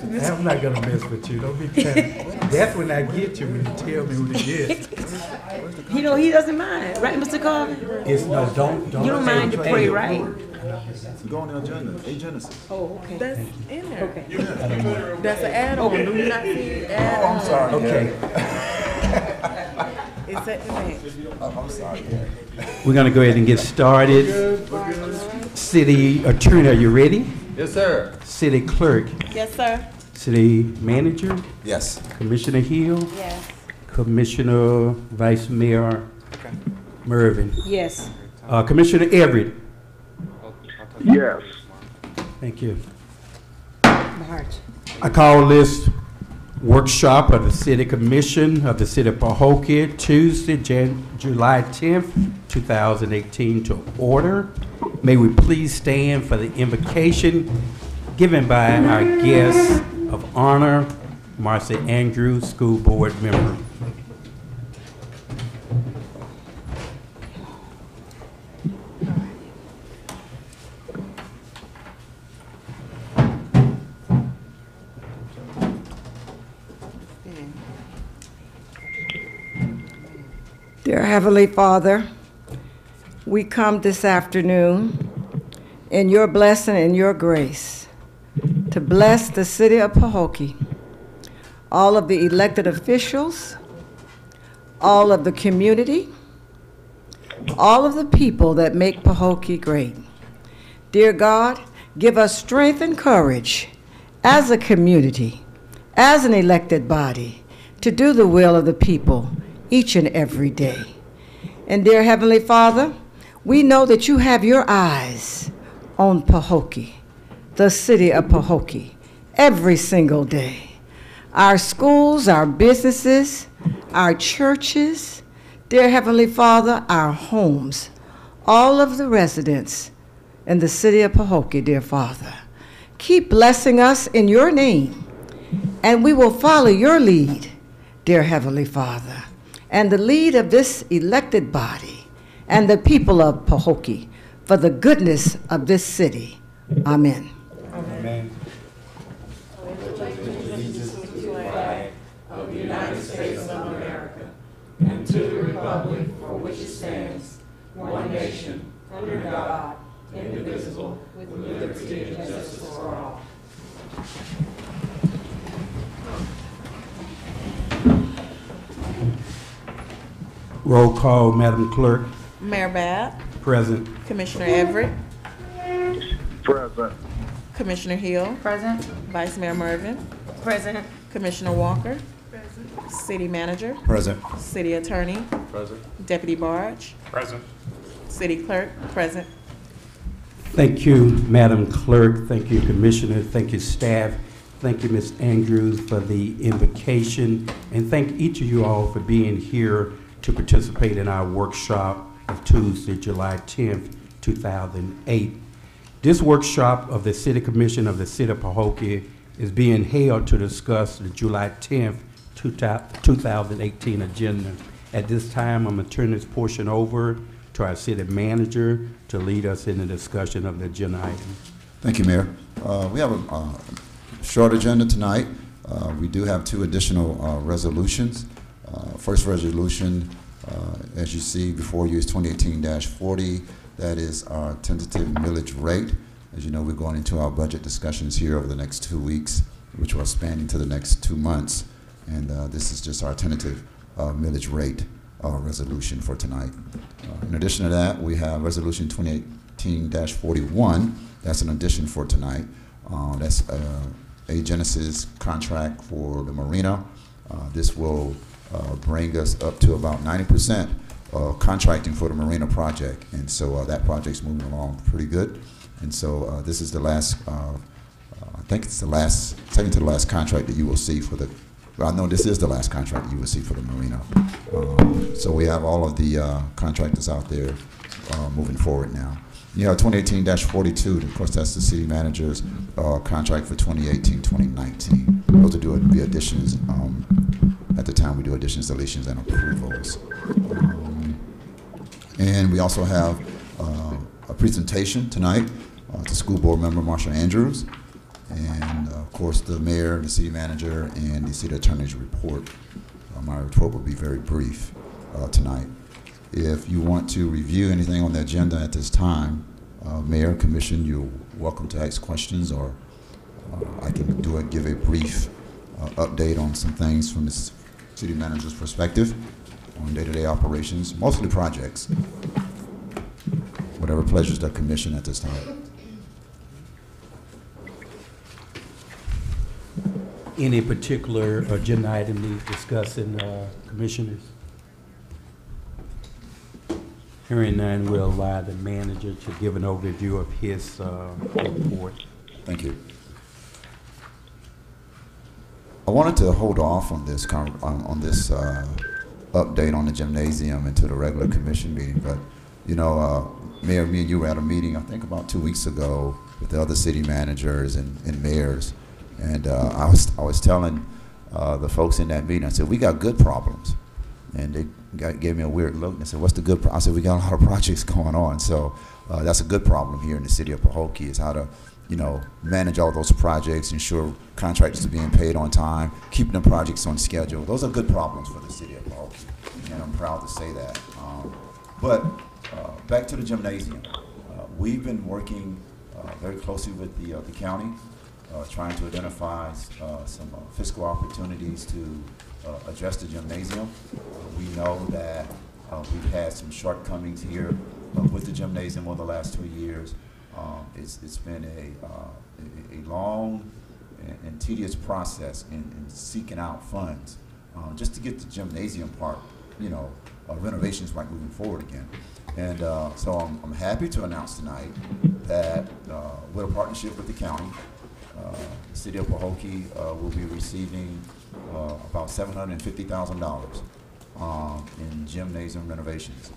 I'm not gonna mess with you. Don't be kind. That's when I get you, when you tell me who to get. You know, he doesn't mind, right, Mr. Carvin? It's no, don't. You don't mind to pray, right? Go on the agenda, agendas. Oh, okay. That's in there. Okay. That's an add-on. Do you not see add-on? I'm sorry. Okay. It's at the back. I'm sorry. We're gonna go ahead and get started. City Attorney, are you ready? Yes, sir. City Clerk, Yes, sir. City Manager, Yes. Commissioner Hill, Yes. Commissioner Vice Mayor Mervin, Yes. Commissioner Everett. Yes. Thank you. March. I call this workshop of the City Commission of the City of Pahokee, Tuesday, July 10th, 2018 to order. May we please stand for the invocation given by our guest of honor, Marcy Andrews, School Board Member. Dear Heavenly Father, we come this afternoon in your blessing and your grace to bless the city of Pahokee, all of the elected officials, all of the community, all of the people that make Pahokee great. Dear God, give us strength and courage as a community, as an elected body, to do the will of the people each and every day. And dear Heavenly Father, we know that you have your eyes on Pahokee, the city of Pahokee, every single day. Our schools, our businesses, our churches, dear Heavenly Father, our homes, all of the residents in the city of Pahokee, dear Father. Keep blessing us in your name, and we will follow your lead, dear Heavenly Father, and the lead of this elected body and the people of Pahokee for the goodness of this city. Amen. Amen. Of the United States of America, and to the republic for which it stands, one nation, under God, indivisible, with liberty and justice for all. Roll call, Madam Clerk. Mayor Babb, Present. Commissioner Everett, Present. Commissioner Hill, Present. Vice Mayor Mervin, President. Commissioner Walker, City Manager, Present. City Attorney, Present. Deputy Barge, Present. City Clerk, present. Thank you, Madam Clerk. Thank you, Commissioner. Thank you, staff. Thank you, Ms. Andrews, for the invocation. And thank each of you all for being here to participate in our workshop of Tuesday, July 10th, 2008. This workshop of the City Commission of the City of Pahokee is being held to discuss the July 10th, 2018 agenda. At this time, I'm going to turn this portion over to our city manager to lead us in the discussion of the agenda item. Thank you, Mayor. We have a short agenda tonight. We do have two additional resolutions. First resolution, as you see before you, is 2018-40. That is our tentative millage rate. As you know, we're going into our budget discussions here over the next 2 weeks, which will span into the next 2 months. And this is just our tentative millage rate resolution for tonight. In addition to that, we have resolution 2018-41. That's an addition for tonight. That's a Genesis contract for the marina. This will bring us up to about 90% contracting for the marina project. And so that project's moving along pretty good. And so this is the last, I think it's the last, second to the last contract that you will see for the, well, I know this is the last contract you will see for the marina. So we have all of the contractors out there moving forward now. You have 2018-42, of course that's the city manager's contract for 2018-2019. Those will be additions. At the time we do additions, deletions, and approvals. And we also have a presentation tonight to School Board Member Marsha Andrews. And of course, the mayor, the city manager, and the city attorney's report. My report will be very brief tonight. If you want to review anything on the agenda at this time, Mayor, Commission, you're welcome to ask questions, or I can give a brief update on some things from the city manager's perspective on day-to-day operations, mostly projects. Whatever pleasures the commission at this time. Any particular agenda item need discussing, commissioners? Hearing none, we'll allow the manager to give an overview of his report. Thank you. I wanted to hold off on this update on the gymnasium into the regular commission meeting, but you know, Mayor, me and you were at a meeting I think about 2 weeks ago with the other city managers and mayors, and I was telling the folks in that meeting, I said, we got good problems, and they gave me a weird look and they said, what's the good I said, we got a lot of projects going on, so that's a good problem here in the city of Pahokee, is how to, you know, manage all those projects, ensure contractors are being paid on time, keeping the projects on schedule. Those are good problems for the city of Pahokee, and I'm proud to say that. But back to the gymnasium. We've been working very closely with the county, trying to identify some fiscal opportunities to address the gymnasium. We know that we've had some shortcomings here with the gymnasium over the last 2 years. It's been a long and tedious process in seeking out funds just to get the gymnasium part, you know, renovations right moving forward again. And so I'm happy to announce tonight that with a partnership with the county, the city of Pahokee will be receiving about $750,000 in gymnasium renovations.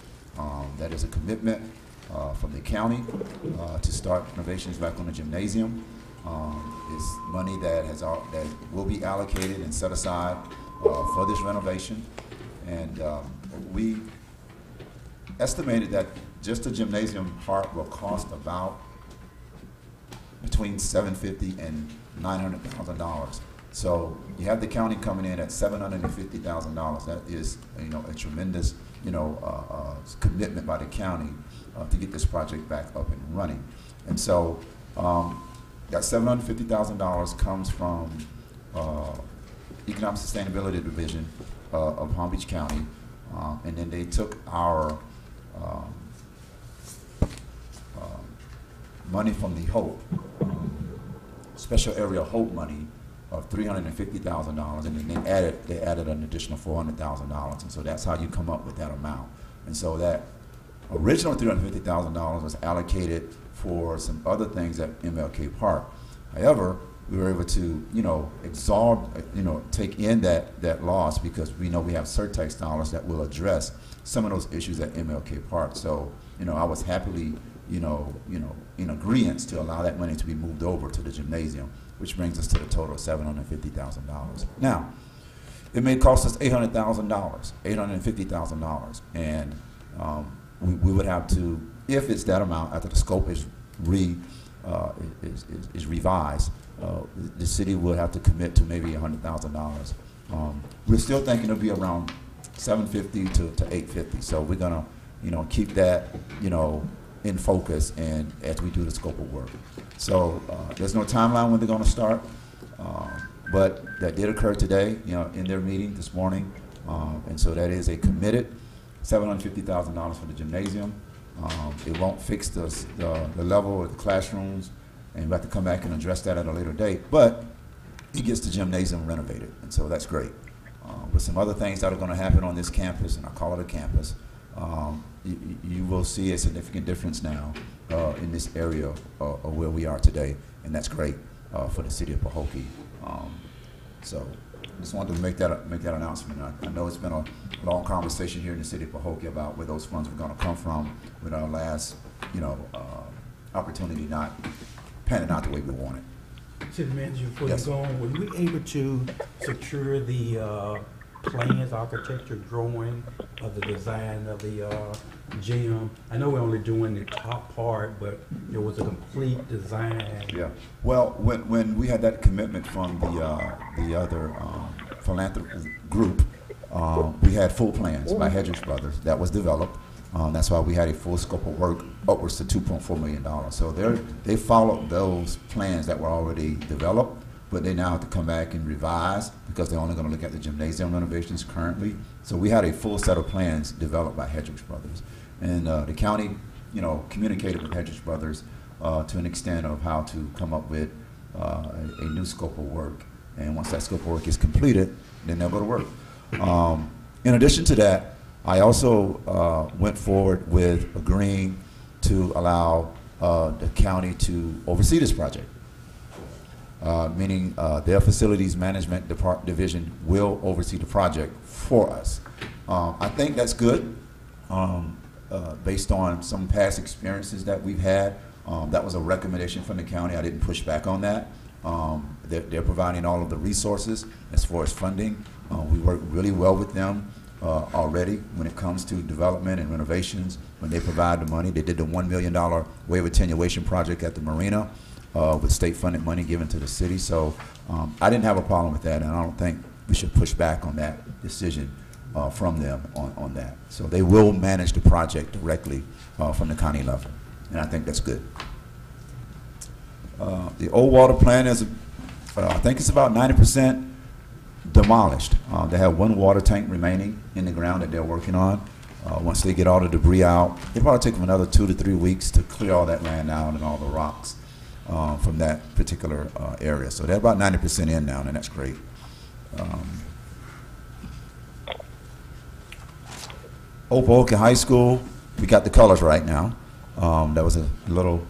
That is a commitment from the county to start renovations back on the gymnasium. It's money that will be allocated and set aside for this renovation, and we estimated that just the gymnasium part will cost about between $750,000 and $900,000. So you have the county coming in at $750,000. That is, you know, a tremendous, you know, commitment by the county to get this project back up and running. And so that $750,000 comes from Economic Sustainability Division of Palm Beach County, and then they took our money from the HOPE, Special Area HOPE money of $350,000, and then they added an additional $400,000, and so that's how you come up with that amount. And so that original $350,000 was allocated for some other things at MLK Park. However, we were able to, you know, take in that loss, because we know we have surtax dollars that will address some of those issues at MLK Park. So, you know, I was happily, in agreement to allow that money to be moved over to the gymnasium, which brings us to the total of $750,000. Now, it may cost us $850,000, and we would have to, if it's that amount, after the scope is revised, the city would have to commit to maybe $100,000. We're still thinking it'll be around $750,000 to $850,000. So we're gonna, keep that, in focus, and as we do the scope of work. So there's no timeline when they're gonna start, but that did occur today, in their meeting this morning, and so that is a committed $750,000 for the gymnasium. It won't fix the level of the classrooms, and we have to come back and address that at a later date, but it gets the gymnasium renovated, and so that's great. With some other things that are going to happen on this campus, and I call it a campus, you will see a significant difference now in this area of where we are today, and that's great for the city of Pahokee. So just wanted to make that announcement. I know it's been a long conversation here in the city of Pahokee about where those funds were going to come from, with our last, opportunity not panning out the way we wanted. City Manager, before Yes. you go on, were you able to secure the plans, architecture drawing of the design of the Jim, I know we're only doing the top part, but there was a complete design. Yeah. Well, when we had that commitment from the other philanthropist group, we had full plans by Hedges Brothers that was developed. That's why we had a full scope of work upwards to $2.4 million. So they followed those plans that were already developed, but they now have to come back and revise because they're only going to look at the gymnasium renovations currently. So we had a full set of plans developed by Hedges Brothers. And the county, communicated with Hedges Brothers to an extent of how to come up with a new scope of work. And once that scope of work is completed, then they'll go to work. In addition to that, I also went forward with agreeing to allow the county to oversee this project, meaning their facilities management division will oversee the project for us. I think that's good based on some past experiences that we've had. That was a recommendation from the county. I didn't push back on that. They're providing all of the resources as far as funding. We work really well with them already when it comes to development and renovations. When they provide the money, they did the $1 million wave attenuation project at the marina with state-funded money given to the city. So I didn't have a problem with that, and I don't think we should push back on that decision from them on that. So they will manage the project directly from the county level, and I think that's good. The old water plant is, I think it's about 90% demolished. They have one water tank remaining in the ground that they're working on. Once they get all the debris out, it'll probably take them another 2 to 3 weeks to clear all that land out and all the rocks from that particular area. So they're about 90% in now, and that's great. Old Pahokee High School, we got the colors right now. That was a little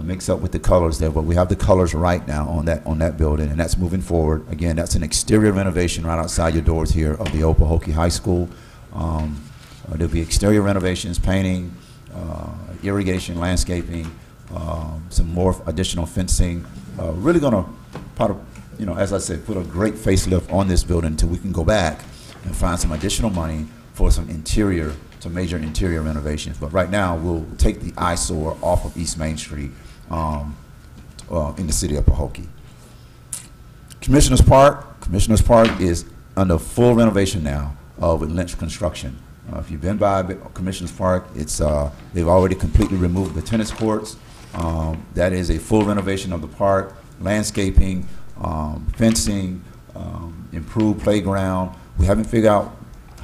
mix up with the colors there, but we have the colors right now on that building, and that's moving forward. Again, that's an exterior renovation right outside your doors here of the Old Pahokee High School. There'll be exterior renovations, painting, irrigation, landscaping, some more additional fencing. Really going to, as I said, put a great facelift on this building until we can go back and find some additional money for some major interior renovations. But right now, we'll take the eyesore off of East Main Street in the city of Pahokee. Commissioners Park is under full renovation now with Lynch Construction. If you've been by Commissioners Park, they've already completely removed the tennis courts. That is a full renovation of the park, landscaping, fencing, improved playground. We haven't figured out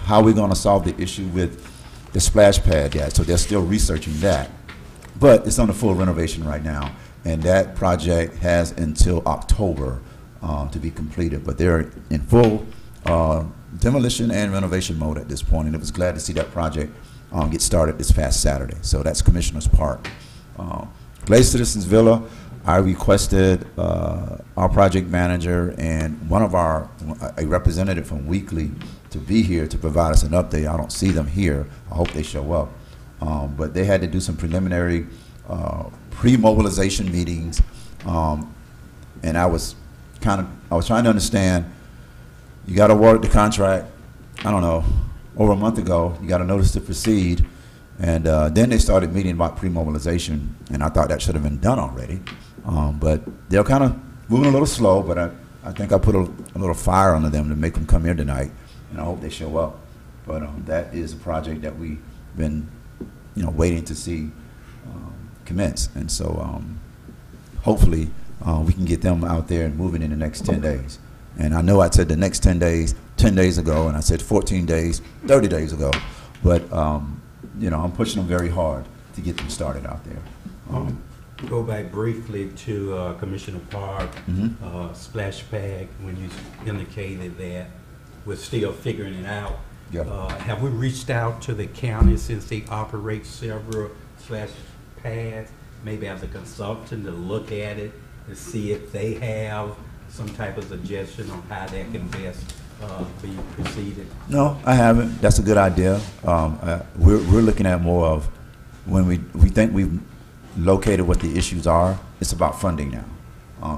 how we're going to solve the issue with the splash pad yet, so they're still researching that. But it's under full renovation right now, and that project has until October to be completed. But they're in full demolition and renovation mode at this point, and I was glad to see that project get started this past Saturday. So that's Commissioners Park. Glade Citizens Villa, I requested our project manager and a representative from Weekly to be here to provide us an update. I don't see them here. I hope they show up. But they had to do some preliminary pre-mobilization meetings, and I was trying to understand. You got to award the contract, I don't know, over a month ago. You got a notice to proceed, and then they started meeting about pre-mobilization, and I thought that should have been done already. But they're kind of moving a little slow, but I think I put a little fire under them to make them come here tonight, and I hope they show up. But that is a project that we've been, waiting to see commence, and so hopefully we can get them out there and moving in the next 10 days. And I know I said the next 10 days, 10 days ago, and I said 14 days, 30 days ago. But, I'm pushing them very hard to get them started out there. Go back briefly to Commissioner Park, splash pad, when you indicated that we're still figuring it out. Yeah. Have we reached out to the county since they operate several splash pads, maybe as a consultant to look at it to see if they have some type of suggestion on how that can best be proceeded? No, I haven't. That's a good idea. We're looking at more of when we think we've located what the issues are. It's about funding now.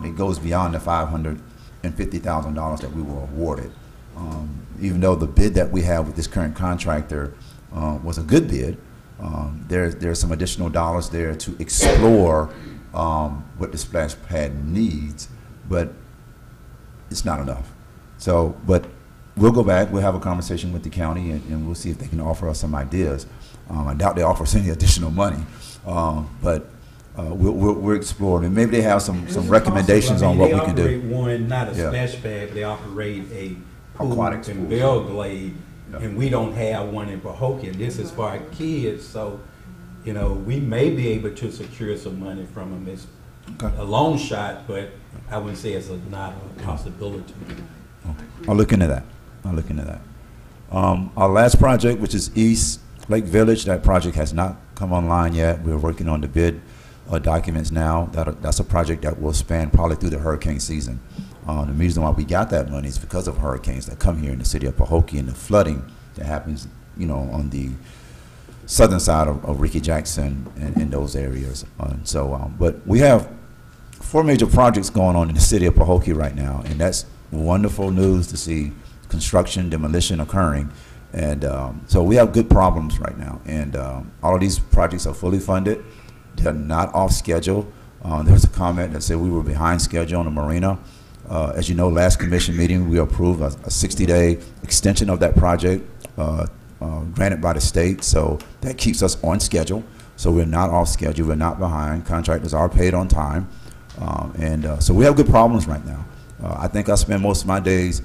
It goes beyond the $550,000 that we were awarded. Even though the bid that we have with this current contractor was a good bid, There's some additional dollars there to explore what the splash pad needs, but it's not enough. So, but we'll go back, we'll have a conversation with the county, and we'll see if they can offer us some ideas. I doubt they offer us any additional money, but we're exploring, and maybe they have some recommendations on what we can do. They operate one, not a Yeah. splash pad, they operate a pool Aquatic and pool. bell glade, Yeah. and we don't have one in Pahokee, and this is for our kids, so, you know, we may be able to secure some money from them. It's Okay. a long shot, but I wouldn't say it's not a possibility. I'll look into that. I'll look into that. Our last project, which is East Lake Village, that project has not come online yet. We're working on the bid documents now. That's a project that will span probably through the hurricane season. The reason why we got that money is because of hurricanes that come here in the city of Pahokee and the flooding that happens, you know, on the southern side of Ricky Jackson and in those areas. But we have 4 major projects going on in the city of Pahokee right now, and that's wonderful news to see construction, demolition occurring. And so we have good problems right now, and all of these projects are fully funded. They're not off schedule. There was a comment that said we were behind schedule on the marina. As you know, last commission meeting, we approved a 60-day extension of that project granted by the state, so that keeps us on schedule. So we're not off schedule, we're not behind. Contractors are paid on time. So we have good problems right now. I think I spend most of my days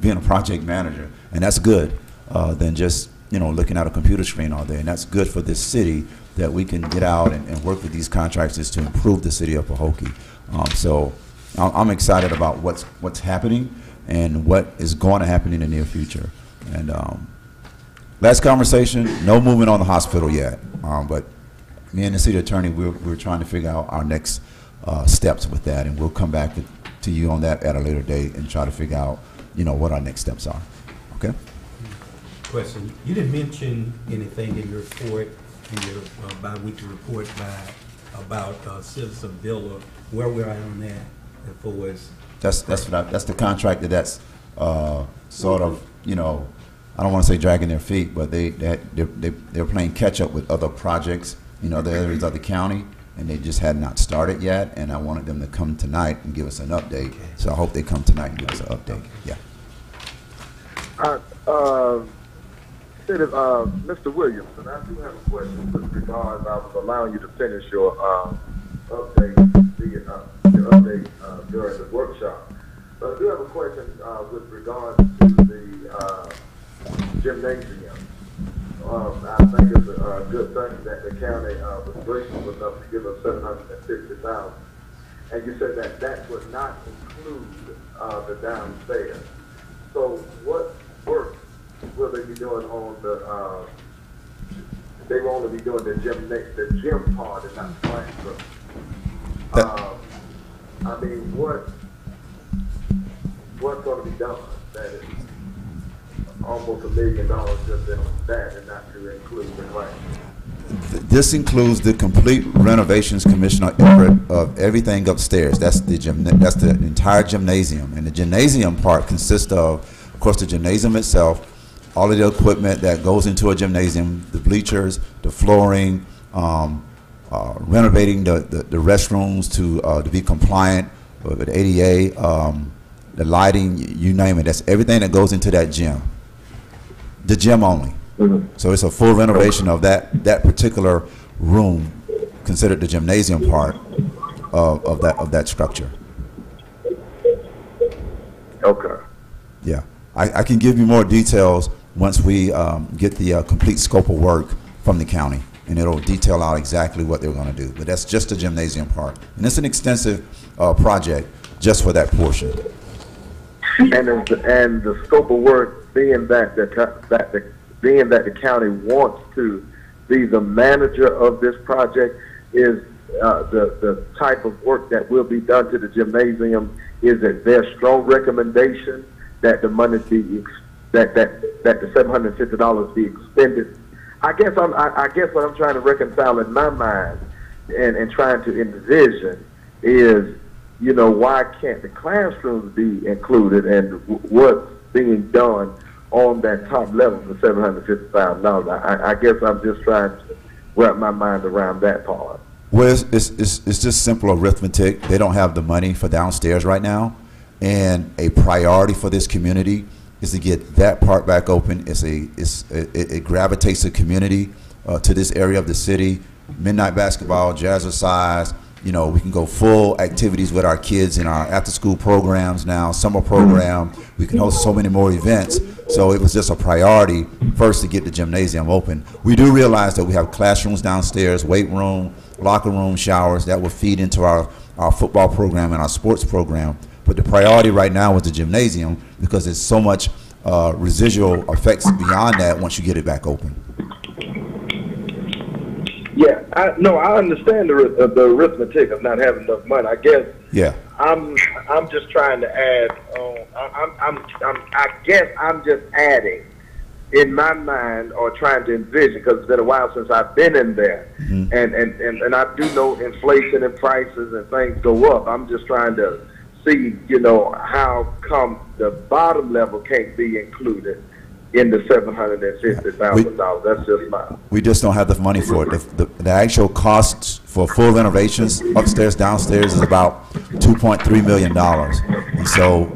being a project manager, and that's good than just, you know, looking at a computer screen all day. And that's good for this city, that we can get out and work with these contractors to improve the city of Pahokee. So I'm excited about what's happening and what is going to happen in the near future. And last conversation, no movement on the hospital yet, but me and the city attorney, we're trying to figure out our next steps with that, and we'll come back to you on that at a later date and try to figure out, you know, what our next steps are. Okay? Question, you didn't mention anything in your report, in your bi-weekly report about Citizen Villa, where we're at on that, as far as... That's the contractor that's sort of, you know, I don't want to say dragging their feet, but they're playing catch up with other projects, you know, other areas of the county, and they just had not started yet, and I wanted them to come tonight and give us an update. Okay. So I hope they come tonight and give us an update. Yeah. Mr. Williamson, I do have a question with regards. I was allowing you to finish your update, your update during the workshop. But I do have a question with regards to the gymnasium. I think it's a good thing that the county was gracious enough to give us $750,000. And you said that would not include the downstairs. So what work will they be doing on the? They will only be doing the gym part and not the classroom. I mean, what's going to be done? That is almost $1 million just in that, and not to include the classroom. This includes the complete renovations commissioner effort of everything upstairs. That's the entire gymnasium, and the gymnasium part consists of course, the gymnasium itself, all of the equipment that goes into a gymnasium, the bleachers, the flooring, renovating the restrooms to be compliant with ADA, the lighting, you name it. That's everything that goes into that gym. The gym only. Mm-hmm. So it's a full renovation of that particular room, considered the gymnasium part of that structure. Okay. Yeah, I can give you more details once we get the complete scope of work from the county, and it'll detail out exactly what they're going to do. But that's just the gymnasium part, and it's an extensive project just for that portion. And the scope of work being that the county wants to be the manager of this project is the type of work that will be done to the gymnasium. Is it their strong recommendation that the money be that the $750 be expended? I guess what I'm trying to reconcile in my mind and trying to envision is, why can't the classrooms be included, and what's being done on that top level for $750,000. I guess I'm just trying to wrap my mind around that part. Well, it's just simple arithmetic. They don't have the money for downstairs right now, and a priority for this community is to get that part back open. It gravitates the community to this area of the city. Midnight basketball, jazzercise. You know, we can go full activities with our kids in our after-school programs now, summer program. We can host so many more events. So it was just a priority first to get the gymnasium open. We do realize that we have classrooms downstairs, weight room, locker room, showers that will feed into our football program and our sports program. But the priority right now is the gymnasium because there's so much residual effects beyond that once you get it back open. Yeah, I understand the arithmetic of not having enough money. I guess. Yeah. I'm just trying to add. I guess I'm just adding in my mind or trying to envision because it's been a while since I've been in there, and I do know inflation and prices and things go up. I'm just trying to see, how come the bottom level can't be included in the $750,000. That's just mine. We just don't have the money for it. The actual costs for full renovations, upstairs, downstairs, is about $2.3 million. And so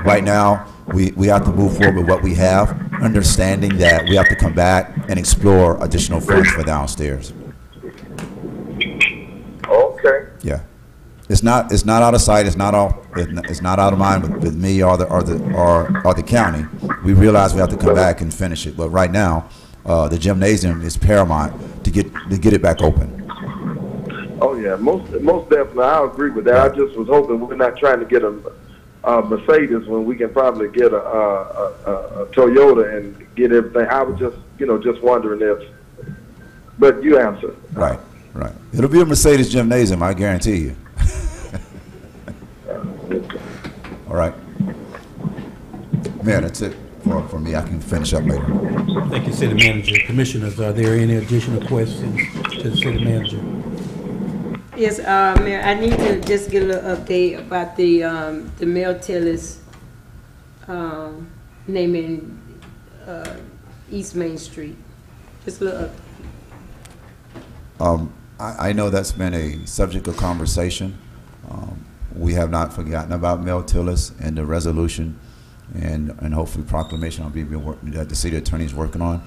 right now, we have to move forward with what we have, understanding that we have to come back and explore additional funds for downstairs. Okay. Yeah. It's not out of sight. It's not out of mind with me or the county. We realize we have to come back and finish it. But right now, the gymnasium is paramount to get it back open. Oh yeah, most definitely. I agree with that. I just was hoping we're not trying to get a Mercedes when we can probably get a Toyota and get everything. I was just wondering if. But you answered. Right. It'll be a Mercedes gymnasium, I guarantee you. All right. Mayor, that's it for me. I can finish up later. Thank you, City Manager. Commissioners, are there any additional questions to the City Manager? Yes, Mayor, I need to just get a little update about the mail tellers naming East Main Street. Just a little update. I know that's been a subject of conversation. We have not forgotten about Mel Tillis and the resolution and hopefully proclamation that the city attorney is working on.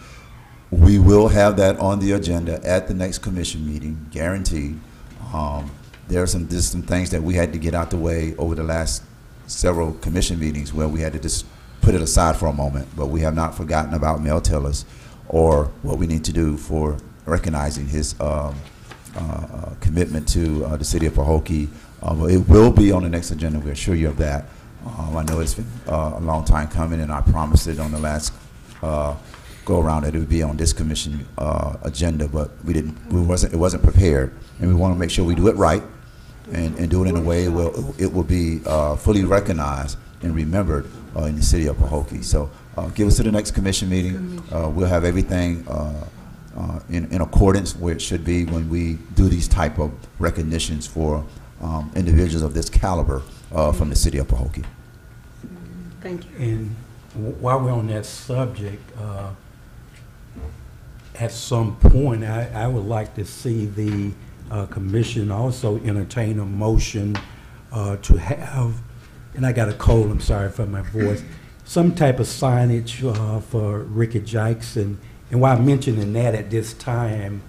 We will have that on the agenda at the next commission meeting, guaranteed. There are some things that we had to get out the way over the last several commission meetings where we had to just put it aside for a moment, but we have not forgotten about Mel Tillis or what we need to do for recognizing his commitment to the city of Pahokee. It will be on the next agenda. We assure you of that. I know it's been a long time coming, and I promised it on the last go around that it would be on this commission agenda, but it wasn't prepared, and we want to make sure we do it right and do it in a way where it will be fully recognized and remembered in the city of Pahokee. So give us to the next commission meeting. We'll have everything in accordance where it should be when we do these type of recognitions for individuals of this caliber from the city of Pahokee. Thank you. And while we're on that subject, at some point, I would like to see the commission also entertain a motion to have, and I got a cold, I'm sorry for my voice, some type of signage for Ricky Jackson. And why I'm mentioning that at this time,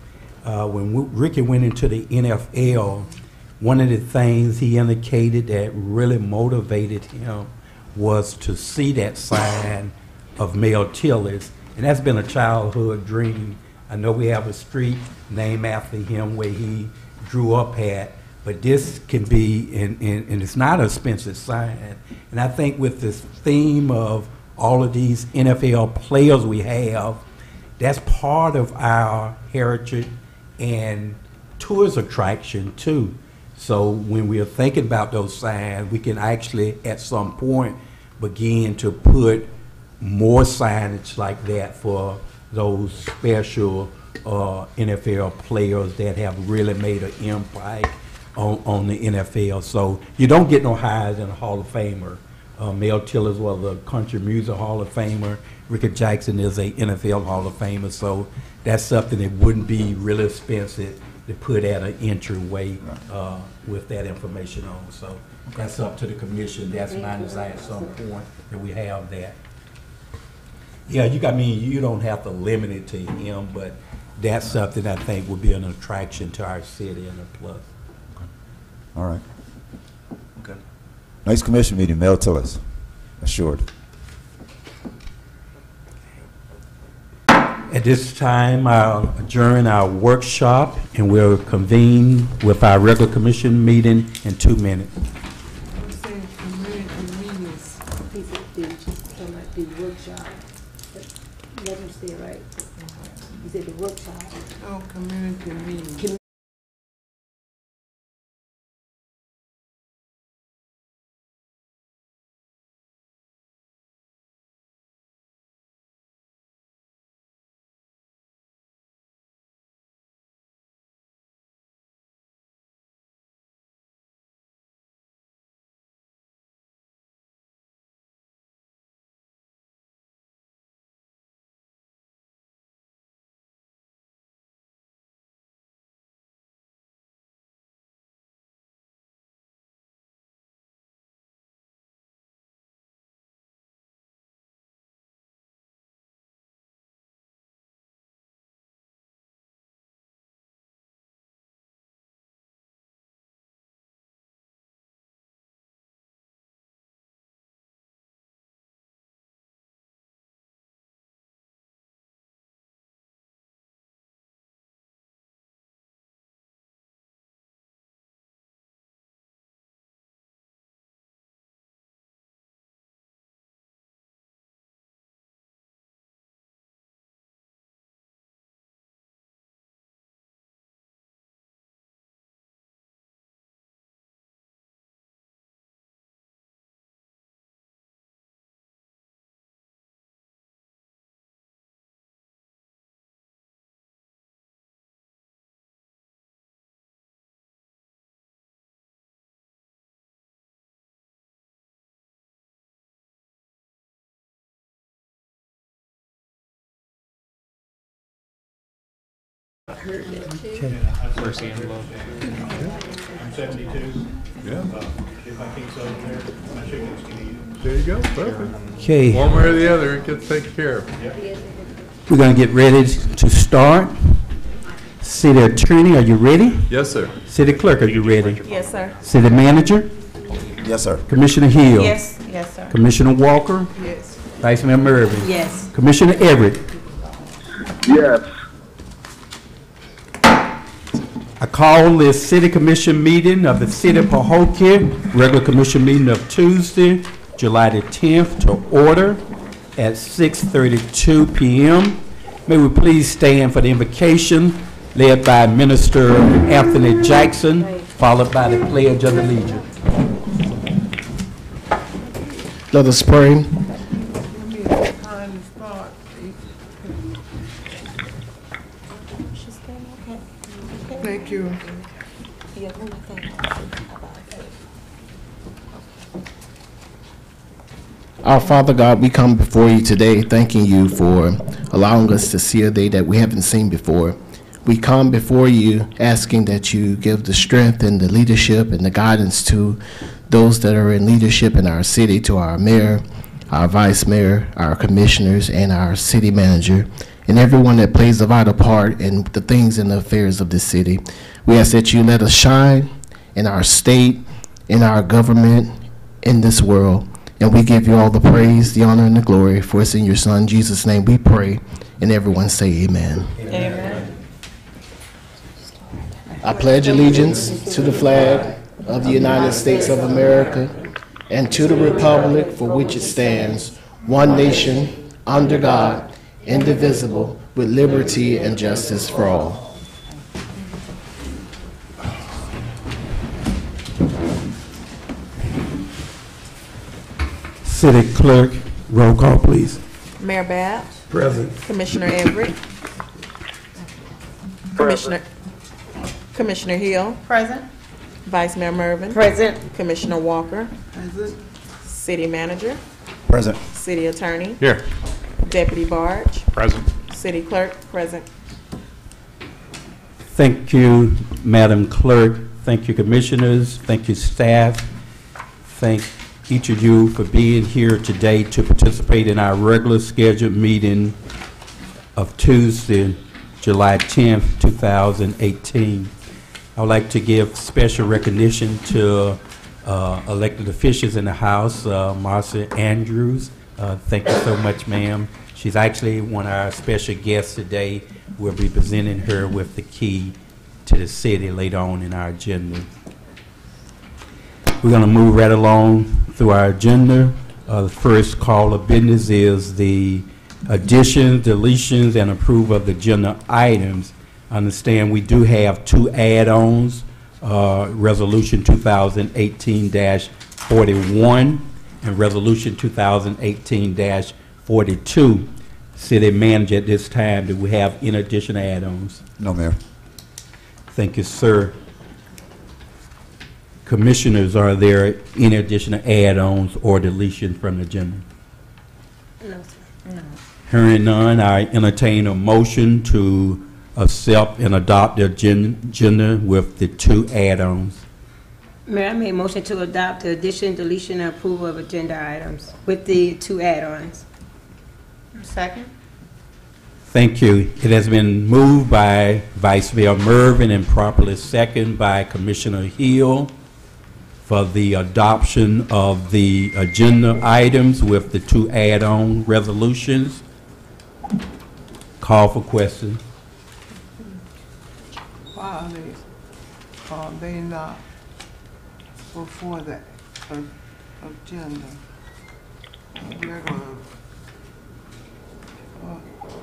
when Ricky went into the NFL, one of the things he indicated that really motivated him was to see that sign of Mel Tillis, and that's been a childhood dream. I know we have a street named after him where he grew up at, but this can be, and it's not an expensive sign. And I think with this theme of all of these NFL players we have, that's part of our heritage and tourist attraction too. So when we're thinking about those signs, we can actually at some point begin to put more signage like that for those special NFL players that have really made an impact on the NFL. So you don't get no higher than a Hall of Famer Mel Tillers was a country music Hall of Famer. Ricky Jackson is a NFL Hall of Famer. So that's something that wouldn't be really expensive to put at an entryway with that information on. So that's up to the commission. That's my desire at some point that we have that. Yeah, you don't have to limit it to him, but that's something I think would be an attraction to our city and a plus. All right. Okay. Next commission meeting, Mel Tillers. Assured. At this time, I'll adjourn our workshop and we'll convene with our regular commission meeting in 2 minutes. I'm saying community meetings. He said they just come out the workshop. Let him say it right. He said the workshop. Oh, community meeting. Mercy and love. I'm 72. Yeah. If I can't sell them there, my chickens can eat them. There you go. Perfect. Okay, One way or the other, it gets taken care of. we're going to get ready to start. City Attorney, are you ready? Yes, sir. City Clerk, are you ready? Yes, sir. City Manager? Yes, sir. Commissioner Hill? Yes, yes, sir. Commissioner Walker? Yes. Vice Mayor Mervin? Yes. Commissioner Everett? Yes. I call this City Commission meeting of the City of Pahokee, regular commission meeting of Tuesday, July the 10th, to order at 6:32 p.m. May we please stand for the invocation led by Minister Anthony Jackson, followed by the Pledge of Allegiance. Let us pray. Thank you. Our Father God, we come before you today thanking you for allowing us to see a day that we haven't seen before. We come before you asking that you give the strength and the leadership and the guidance to those that are in leadership in our city, to our mayor, our vice mayor, our commissioners, and our city manager, and everyone that plays a vital part in the things and the affairs of this city. We ask that you let us shine in our state, in our government, in this world. And we give you all the praise, the honor, and the glory. For it's in your Son, Jesus' name, we pray. And everyone say amen. Amen. I pledge allegiance to the flag of the United States of America and to the republic for which it stands, one nation, under God, indivisible, with liberty and justice for all. City Clerk, roll call, please. Mayor Babb. Present. Commissioner Everett. Commissioner Hill. Present. Vice Mayor Mervin. Present. Commissioner Walker. City Manager, Present. City Attorney, Here. Deputy Barge, Present. City Clerk, present. Thank you, Madam Clerk. Thank you, Commissioners. Thank you, staff. Thank each of you for being here today to participate in our regular scheduled meeting of Tuesday, July 10th, 2018. I would like to give special recognition to elected officials in the House, Marcia Andrews. Thank you so much, ma'am. She's actually one of our special guests today. We'll be presenting her with the key to the city later on in our agenda. We're going to move right along through our agenda. The first call of business is the additions, deletions, and approval of the agenda items. I understand we do have two add-ons, Resolution 2018-41 and Resolution 2018-42. City Manager, at this time, do we have any additional add-ons? No, Mayor. Thank you, sir. Commissioners, are there any additional add-ons or deletion from the agenda? No, sir. No. Hearing none, I entertain a motion to accept and adopt the agenda with the two add-ons. Mayor, I made a motion to adopt the addition, deletion, and approval of agenda items with the two add-ons. Second. Thank you. It has been moved by Vice Mayor Mervin and properly seconded by Commissioner Hill for the adoption of the agenda items with the two add-on resolutions. Call for question. Why are they not before the agenda?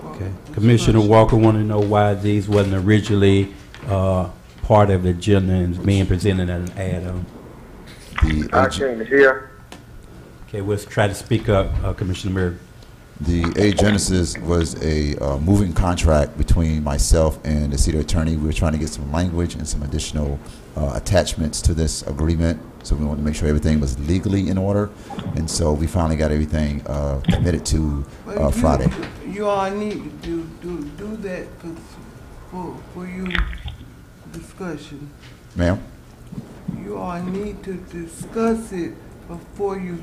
Okay. Commissioner Walker want to know why these wasn't originally part of the agenda and being presented as an add-on. I can't hear. Okay, let's try to speak up, Commissioner Murray. The Genesis was a moving contract between myself and the city attorney. We were trying to get some language and some additional attachments to this agreement. So we wanted to make sure everything was legally in order. And so we finally got everything committed to Friday. You all need to do that for your discussion. Ma'am? You all need to discuss it before you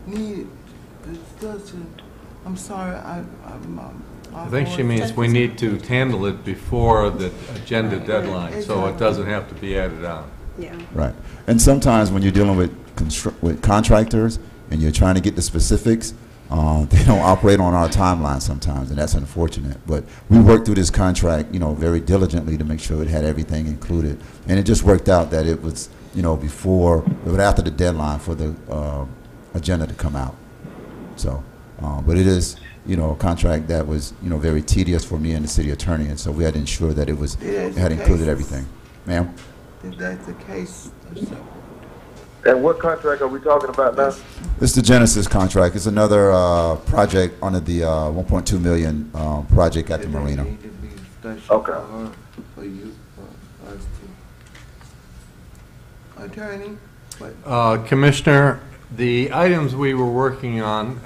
need discussion. I'm sorry, I think she means we need to handle it before the agenda deadline, so it doesn't have to be added on. Yeah. Right. And sometimes when you're dealing with contractors and you're trying to get the specifics, they don't operate on our timeline sometimes, and that's unfortunate. But we worked through this contract, very diligently to make sure it had everything included. And it just worked out that it was, after the deadline for the agenda to come out. So, but it is, a contract that was, very tedious for me and the city attorney, and so we had to ensure that it had included everything. Ma'am? If that's the case. And what contract are we talking about now? It's the Genesis contract. It's another project under the 1.2 million project at the marina. Okay. For you, for us to. Attorney? Commissioner, the items we were working on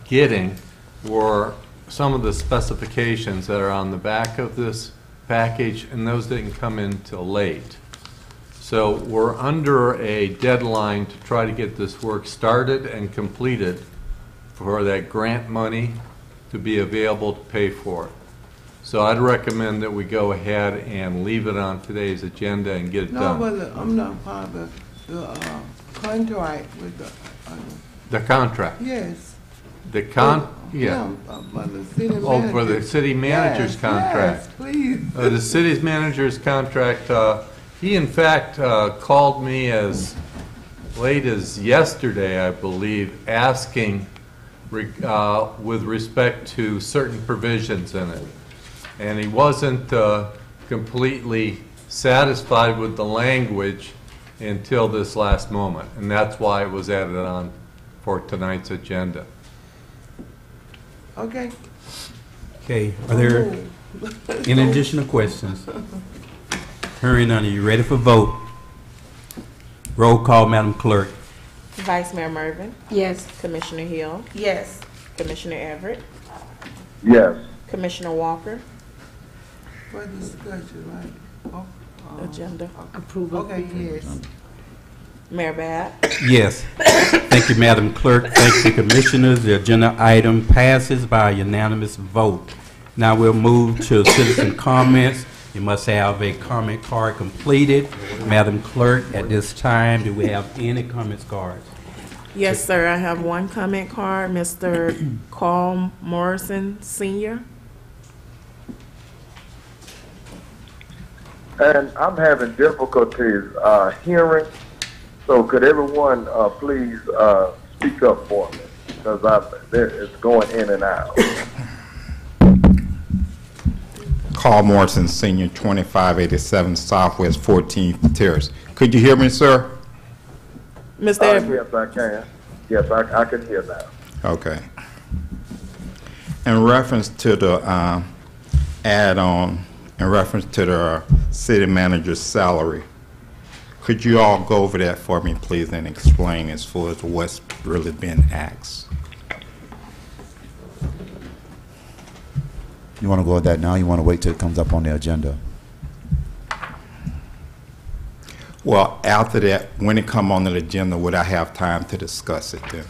getting were some of the specifications that are on the back of this package, and those didn't come in till late. So we're under a deadline to try to get this work started and completed for that grant money to be available to pay for it. So I'd recommend that we go ahead and leave it on today's agenda and get it done. No, but I'm not part of the contract with The contract. Yes. Yeah. But the city manager. Oh, for the city manager's contract. Yes, please. The city's manager's contract, he in fact called me as late as yesterday, I believe, asking with respect to certain provisions in it. And he wasn't completely satisfied with the language until this last moment. And that's why it was added on for tonight's agenda. Okay. Okay, are there any additional questions? Hearing none, are you ready for vote? Roll call, Madam Clerk. Vice Mayor Mervin, Yes. Commissioner Hill, Yes. Commissioner Everett, Yes. Commissioner Walker, For discussion, right? Oh, agenda. Approval. okay, yes. Mayor Bab, Yes. Thank you, Madam Clerk. Thank you, Commissioners. The agenda item passes by unanimous vote. Now we'll move to citizen comments. You must have a comment card completed. Madam Clerk, at this time, do we have any comments cards? yes, sir, I have one comment card, Mr. Carl Morrison Sr. And I'm having difficulties hearing, so could everyone please speak up for me? Because it's going in and out. Carl Morrison, Senior, 2587 Southwest 14th Terrace. Could you hear me, sir? Mr. Everett, Yes, I can. Yes, I can hear now. Okay. In reference to the add-on, in reference to the city manager's salary, could you all go over that for me, please, and explain as far as what's really been asked? You want to go with that now? You want to wait till it comes up on the agenda? Well, after that, when it come on the agenda, would I have time to discuss it then?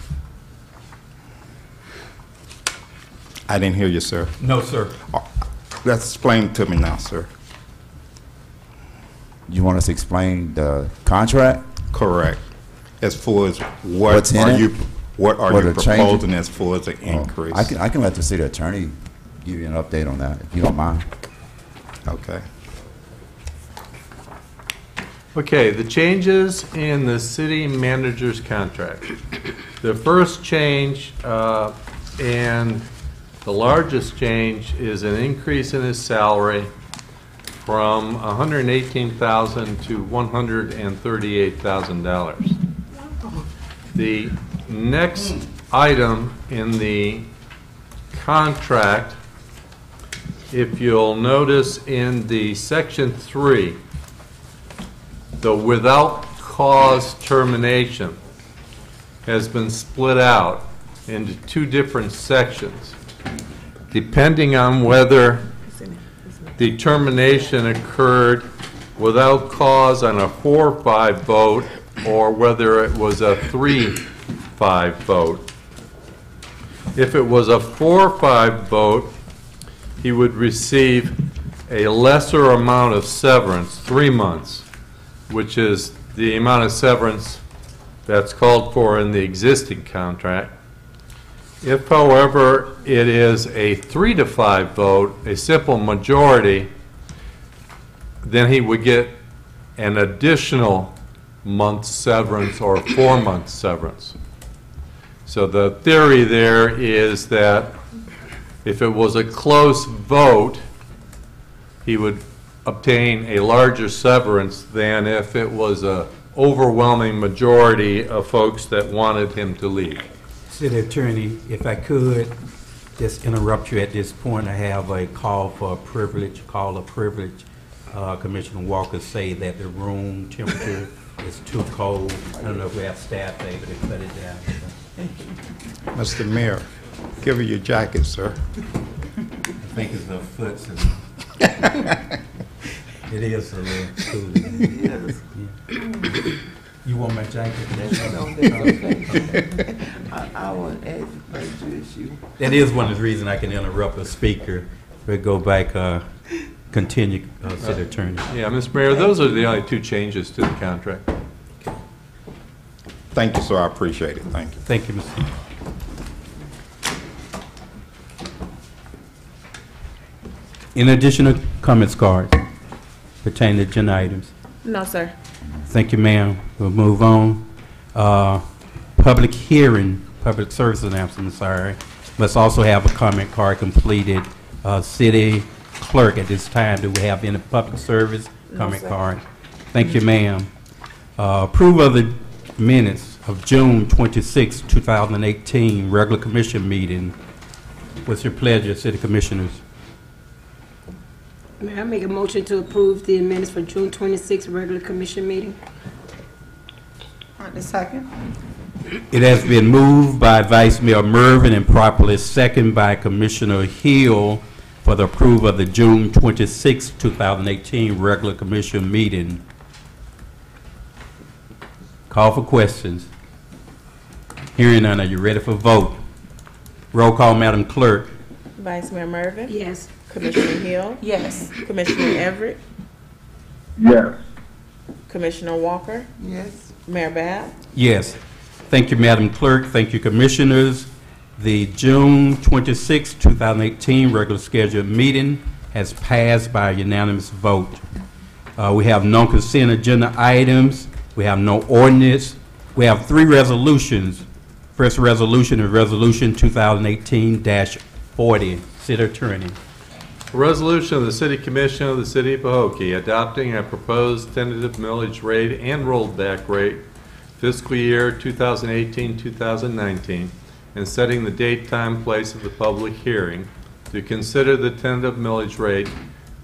I didn't hear you, sir. No, sir. Let's explain to me now, sir. You want us to explain the contract? Correct. As far as What's in it? what are What you are changing? proposing as far as the increase? I can let the city attorney give you an update on that, if you don't mind. Okay. Okay, the changes in the city manager's contract. The first change and the largest change is an increase in his salary from $118,000 to $138,000. The next item in the contract, if you'll notice in the section 3, the without cause termination has been split out into two different sections, depending on whether the termination occurred without cause on a 4-5 vote or whether it was a 3-5 vote. If it was a 4-5 vote, he would receive a lesser amount of severance, 3 months, which is the amount of severance that's called for in the existing contract. If, however, it is a 3-5 vote, a simple majority, then he would get an additional month's severance or 4 months severance. So the theory there is that if it was a close vote, he would obtain a larger severance than if it was an overwhelming majority of folks that wanted him to leave. City Attorney, if I could just interrupt you at this point, I have a call for a privilege, Commissioner Walker say that the room temperature is too cold. I don't know if we have staff able to cut it down. Mr. Mayor, give her your jacket, sir. I think it's the foots. It is a little cool. Yes. Yeah. You want my jacket? No, that's okay. I want to ask you. That is one of the reasons I can interrupt a speaker. We'll go back, continue, City Attorney. Yeah, Mr. Mayor, those are the only two changes to the contract. Thank you, sir. I appreciate it. Thank you. Thank you, Mr. In additional comments cards pertaining to agenda items? no, sir. Thank you, ma'am. We'll move on. Public hearing, public service announcement, sorry. Must also have a comment card completed. City clerk, at this time, do we have any public service comment sir. card? Thank you, ma'am. Approval of the minutes of June 26, 2018, regular commission meeting. What's your pleasure, city commissioners? May I make a motion to approve the minutes for June 26th regular commission meeting? The second. It has been moved by Vice Mayor Mervin and properly seconded by Commissioner Hill for the approval of the June 26, 2018 regular commission meeting. Call for questions. Hearing none, are you ready for vote? Roll call, Madam Clerk. Vice Mayor Mervin? Yes. Commissioner Hill? Yes. Commissioner Everett? Yes. Commissioner Walker? Yes. Mayor Bab? Yes. Thank you, Madam Clerk. Thank you, Commissioners. The June 26, 2018 regular scheduled meeting has passed by a unanimous vote. We have non-consent agenda items. We have no ordinance. We have 3 resolutions. First resolution is Resolution 2018-40. City Attorney. A resolution of the City Commission of the City of Pahokee adopting a proposed tentative millage rate and rollback rate fiscal year 2018-2019 and setting the date, time, place of the public hearing to consider the tentative millage rate,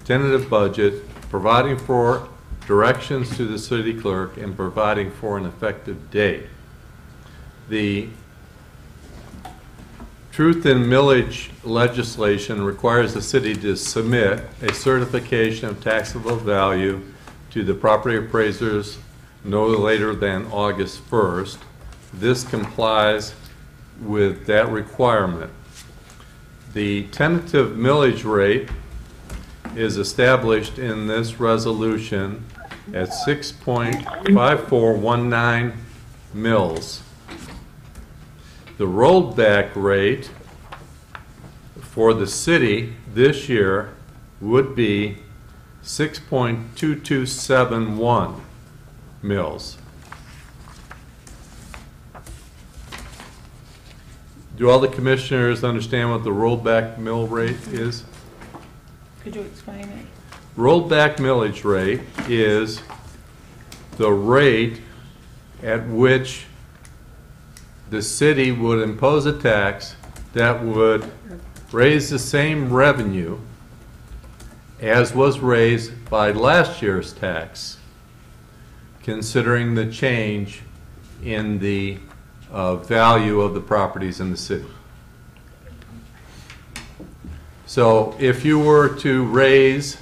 tentative budget, providing for directions to the city clerk, and providing for an effective date. The Truth in Millage legislation requires the city to submit a certification of taxable value to the property appraisers no later than August 1st. This complies with that requirement. The tentative millage rate is established in this resolution at 6.5419 mils. The rollback rate for the city this year would be 6.2271 mils. Do all the commissioners understand what the rollback mill rate is? Could you explain it? Rollback millage rate is the rate at which the city would impose a tax that would raise the same revenue as was raised by last year's tax, considering the change in the value of the properties in the city. So if you were to raise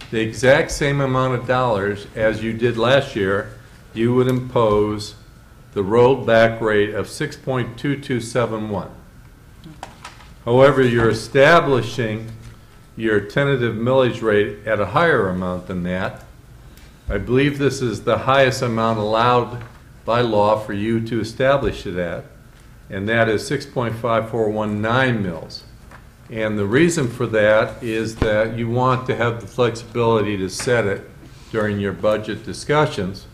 the exact same amount of dollars as you did last year, you would impose the rollback rate of 6.2271. However, you're establishing your tentative millage rate at a higher amount than that. I believe this is the highest amount allowed by law for you to establish it at, and that is 6.5419 mils. And the reason for that is that you want to have the flexibility to set it during your budget discussions.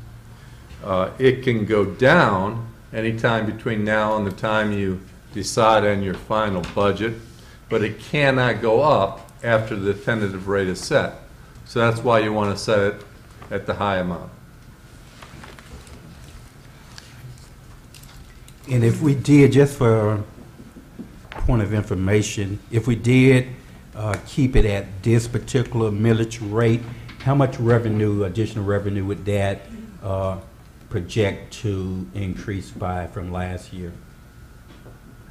It can go down anytime between now and the time you decide on your final budget, but it cannot go up after the tentative rate is set. So that's why you want to set it at the high amount. And if we did, just for point of information, if we did keep it at this particular millage rate, how much revenue, additional revenue, would that project to increase by from last year?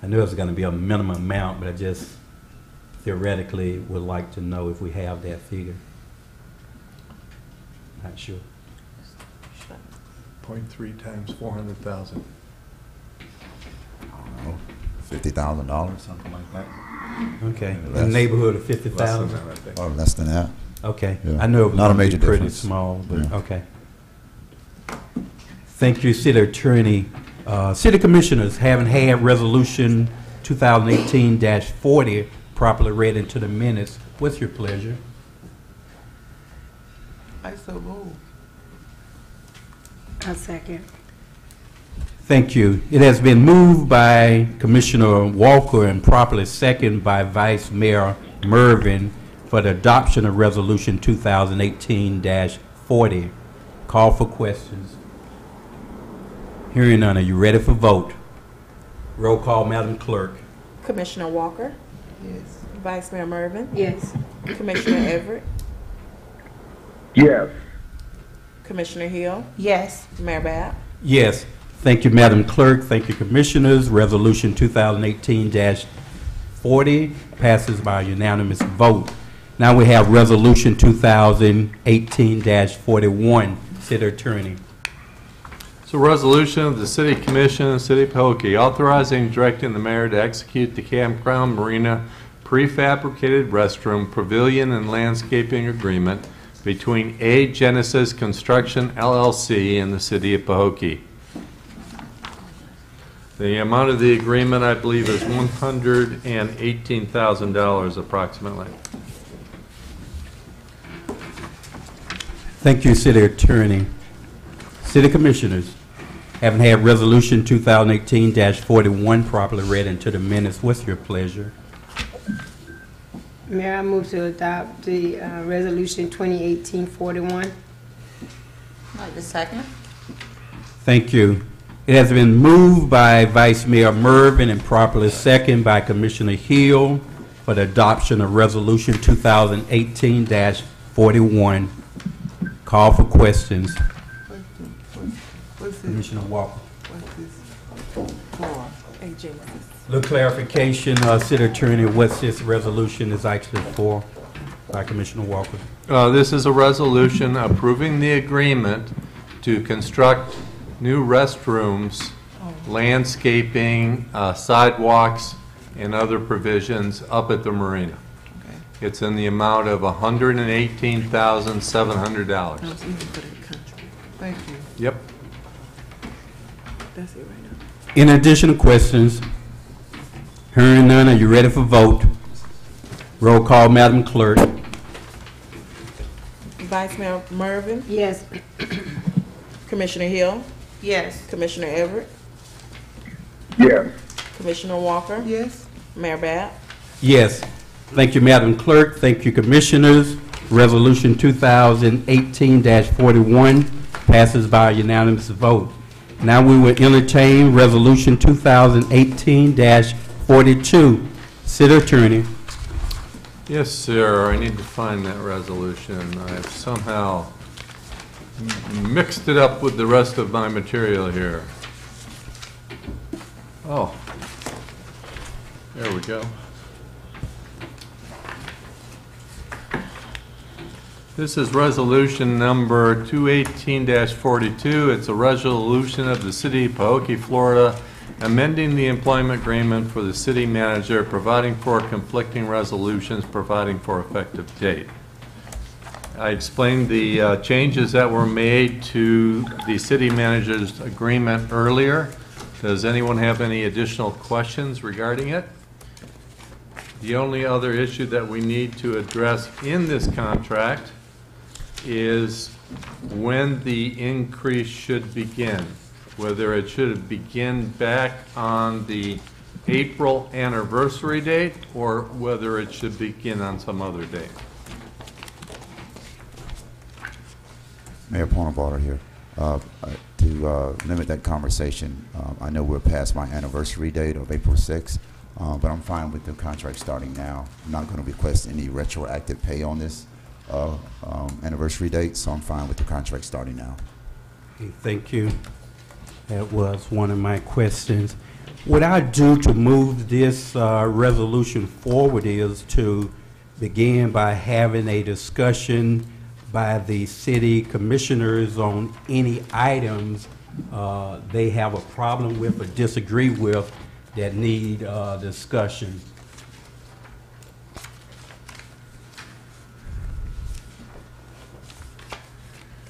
I know it's going to be a minimum amount, but I just theoretically would like to know if we have that figure. Not sure. 0.3 times 400,000. I don't know, $50,000, something like that. Okay, in the Less. neighborhood of Less 50,000. than that, I think. Or less than that. Okay, Yeah. I know it was Not a gonna be major pretty difference. small, but Yeah. okay. Thank you, City Attorney. City Commissioners, having had Resolution 2018-40 properly read into the minutes, what's your pleasure? I so move. A second. Thank you. It has been moved by Commissioner Walker and properly seconded by Vice Mayor Mervin for the adoption of Resolution 2018-40. Call for questions. Hearing none, are you ready for vote? Roll call, Madam Clerk. Commissioner Walker? Yes. Vice Mayor Mervin? Yes. Commissioner Everett? Yes. Commissioner Hill? Yes. Mayor Bab? Yes. Thank you, Madam Clerk. Thank you, Commissioners. Resolution 2018-40 passes by unanimous vote. Now we have Resolution 2018-41. City Attorney. It's a resolution of the City Commission of the City of Pahokee authorizing and directing the mayor to execute the Campground Marina prefabricated restroom pavilion and landscaping agreement between A Genesis Construction LLC and the City of Pahokee. The amount of the agreement, I believe, is $118,000 approximately. Thank you, City Attorney. City Commissioners, having had Resolution 2018-41 properly read into the minutes, what's your pleasure? Mayor, I move to adopt the resolution 2018-41. Like the second? Thank you. It has been moved by Vice Mayor Mervin and properly seconded by Commissioner Hill for the adoption of Resolution 2018-41. Call for questions. What's this? Commissioner Walker. What's this for? AJ. Little clarification, City Attorney, what's this resolution is actually for by Commissioner Walker? This is a resolution approving the agreement to construct new restrooms, landscaping, sidewalks, and other provisions up at the marina. Okay. It's in the amount of $118,700. Thank you. Yep. That's it right now. Any additional questions? Hearing none, are you ready for vote? Roll call, Madam Clerk. Vice Mayor Mervin, Yes. Commissioner Hill, Yes. Commissioner Everett, Yes. Commissioner Walker, Yes. Mayor Bat. Yes. Thank you, Madam Clerk. Thank you, Commissioners. Resolution 2018-41 passes by unanimous vote. Now we will entertain Resolution 2018-42. City Attorney. Yes, sir. I need to find that resolution. I've somehow mixed it up with the rest of my material here. Oh, there we go. This is resolution number 218-42. It's a resolution of the City of Pahokee, Florida, amending the employment agreement for the city manager, providing for conflicting resolutions, providing for effective date. I explained the changes that were made to the city manager's agreement earlier. Does anyone have any additional questions regarding it? The only other issue that we need to address in this contract is when the increase should begin, whether it should begin back on the April anniversary date or whether it should begin on some other date. Mayor Pornabarter here. To limit that conversation, I know we're past my anniversary date of April 6th, but I'm fine with the contract starting now. I'm not going to request any retroactive pay on this anniversary date, so I'm fine with the contract starting now. Okay, thank you. That was one of my questions. What I do to move this resolution forward is to begin by having a discussion by the city commissioners on any items they have a problem with or disagree with that need discussion.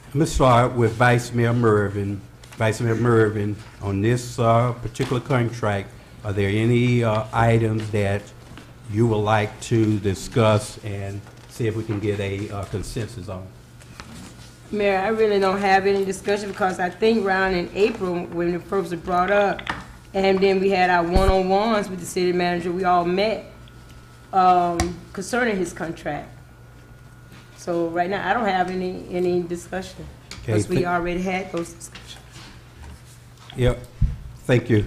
I'm going to start with Vice Mayor Mervin. Vice Mayor Mervin, on this particular contract, are there any items that you would like to discuss and see if we can get a consensus on? Mayor, I really don't have any discussion because I think around in April when it first was brought up, and then we had our one-on-ones with the city manager, we all met concerning his contract. So right now, I don't have any discussion because we already had those discussions. Yep. Thank you.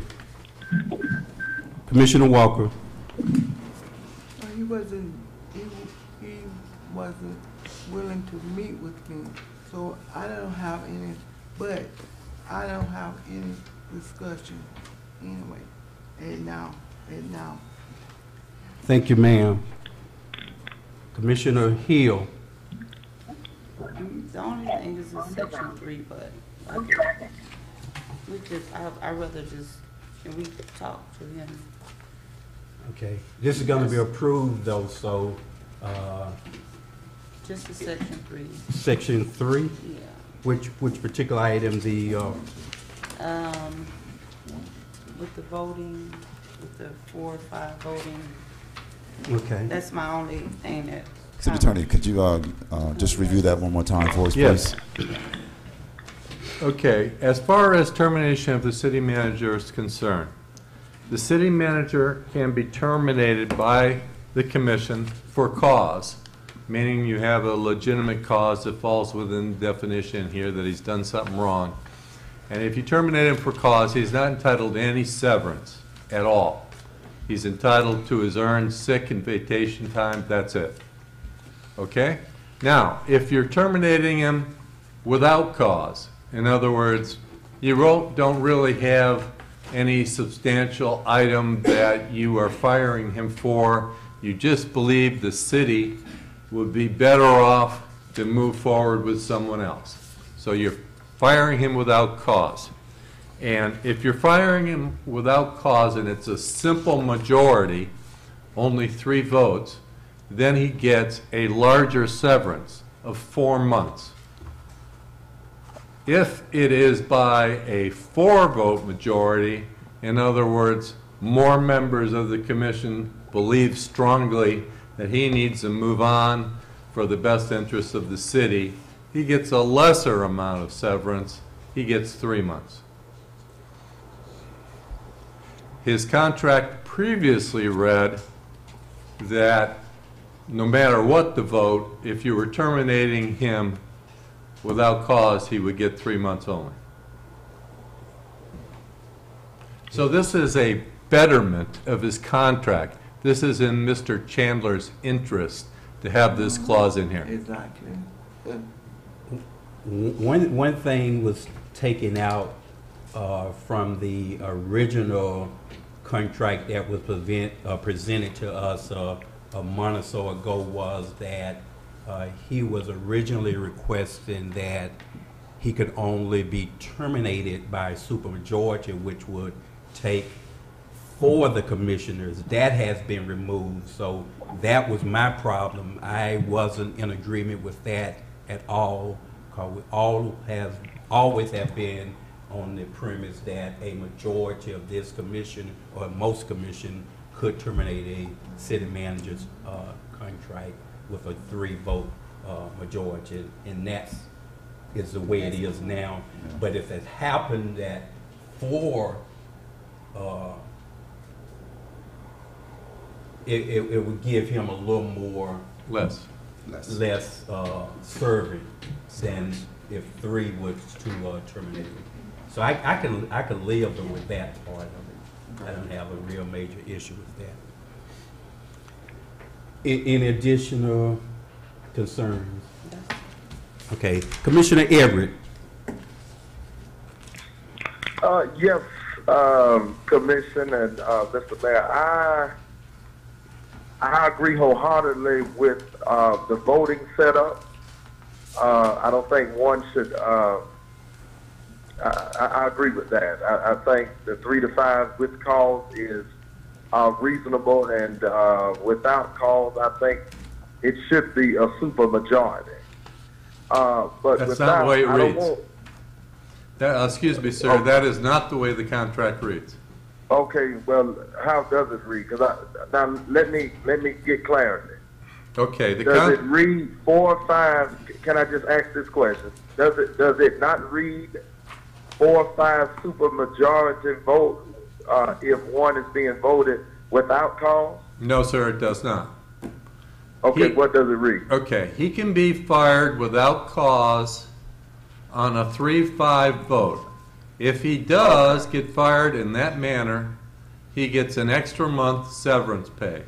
Commissioner Walker. He wasn't willing to meet with me, so I don't have any discussion. Anyway, and now. Thank you, ma'am. Commissioner Hill. The only thing is in section 3, but I'd rather just, can we talk to him? Okay, this is gonna be approved though, so, Just the section 3. section 3, Yeah. which particular item, With the voting, with the 4 or 5 voting, okay. that's my only thing that. City Attorney, could you just review that one more time for us, Yes. please? Okay, as far as termination of the city manager is concerned, the city manager can be terminated by the commission for cause, meaning you have a legitimate cause that falls within the definition here that he's done something wrong. And if you terminate him for cause, he's not entitled to any severance at all. He's entitled to his earned sick and vacation time, that's it. Okay? Now, if you're terminating him without cause, in other words, you don't really have any substantial item that you are firing him for, you just believe the city would be better off to move forward with someone else. So you're firing him without cause. And if you're firing him without cause and it's a simple majority, only 3 votes, then he gets a larger severance of 4 months. If it is by a 4-vote majority, in other words, more members of the commission believe strongly that he needs to move on for the best interests of the city, he gets a lesser amount of severance. He gets 3 months. His contract previously read that no matter what the vote, if you were terminating him without cause, he would get 3 months only. So this is a betterment of his contract. This is in Mr. Chandler's interest to have this clause in here. Exactly. One thing was taken out from the original contract that was presented to us a month or so ago was that he was originally requesting that he could only be terminated by a supermajority, which would take 4 of the commissioners. That has been removed, so that was my problem. I wasn't in agreement with that at all, because we always have been on the premise that a majority of this commission, or most commission, could terminate a city manager's contract with a 3-vote majority, and that is the way it is now. But if it happened that 4, it would give him a little more less serving than if 3 was to terminate him. So I can live with that part of it. I don't have a real major issue with that. Any additional concerns? Okay, Commissioner Everett. Yes, Commission and Mr. Mayor, I agree wholeheartedly with the voting setup. I don't think one should. I agree with that. I think the 3 to 5 with cause is reasonable, and without cause, I think it should be a supermajority. But That's without, not the way it I don't reads. want. Excuse me, sir, that is not the way the contract reads. Okay, well, how does it read? Because now let me get clarity. Okay, Does it read 4 or 5? Can I just ask this question? Does it not read 4 or 5 supermajority vote if one is being voted without cause? No, sir, it does not. Okay, what does it read? Okay, he can be fired without cause on a 3-5 vote. If he does get fired in that manner, he gets an extra month severance pay.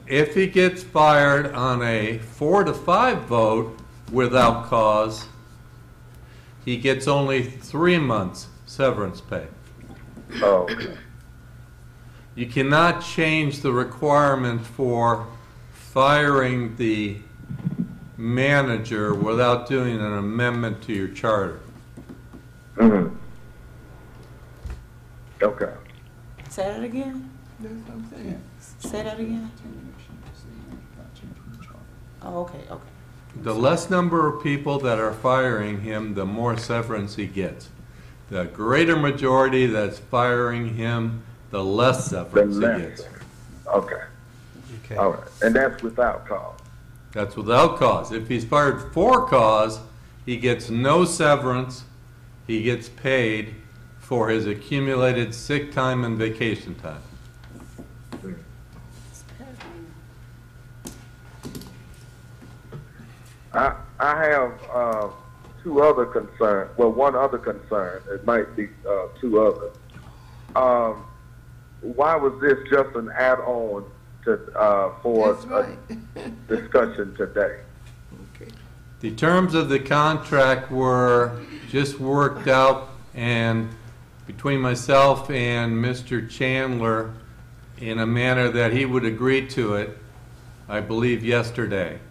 If he gets fired on a 4 to 5 vote without cause, he gets only 3 months severance pay. Oh, okay. You cannot change the requirement for firing the manager without doing an amendment to your charter. Mm-hmm. Okay. Say that again? That's what I'm saying. Say that again? Oh, okay, okay. The less number of people that are firing him, the more severance he gets. The greater majority that's firing him, the less severance he gets. Okay. Okay. All right. And that's without cause. That's without cause. If he's fired for cause, he gets no severance. He gets paid for his accumulated sick time and vacation time. I have two other concerns. Well, one other concern. It might be two others. Why was this just an add-on to for That's right. a discussion today? Okay. The terms of the contract were just worked out and between myself and Mr. Chandler in a manner that he would agree to it, I believe, yesterday.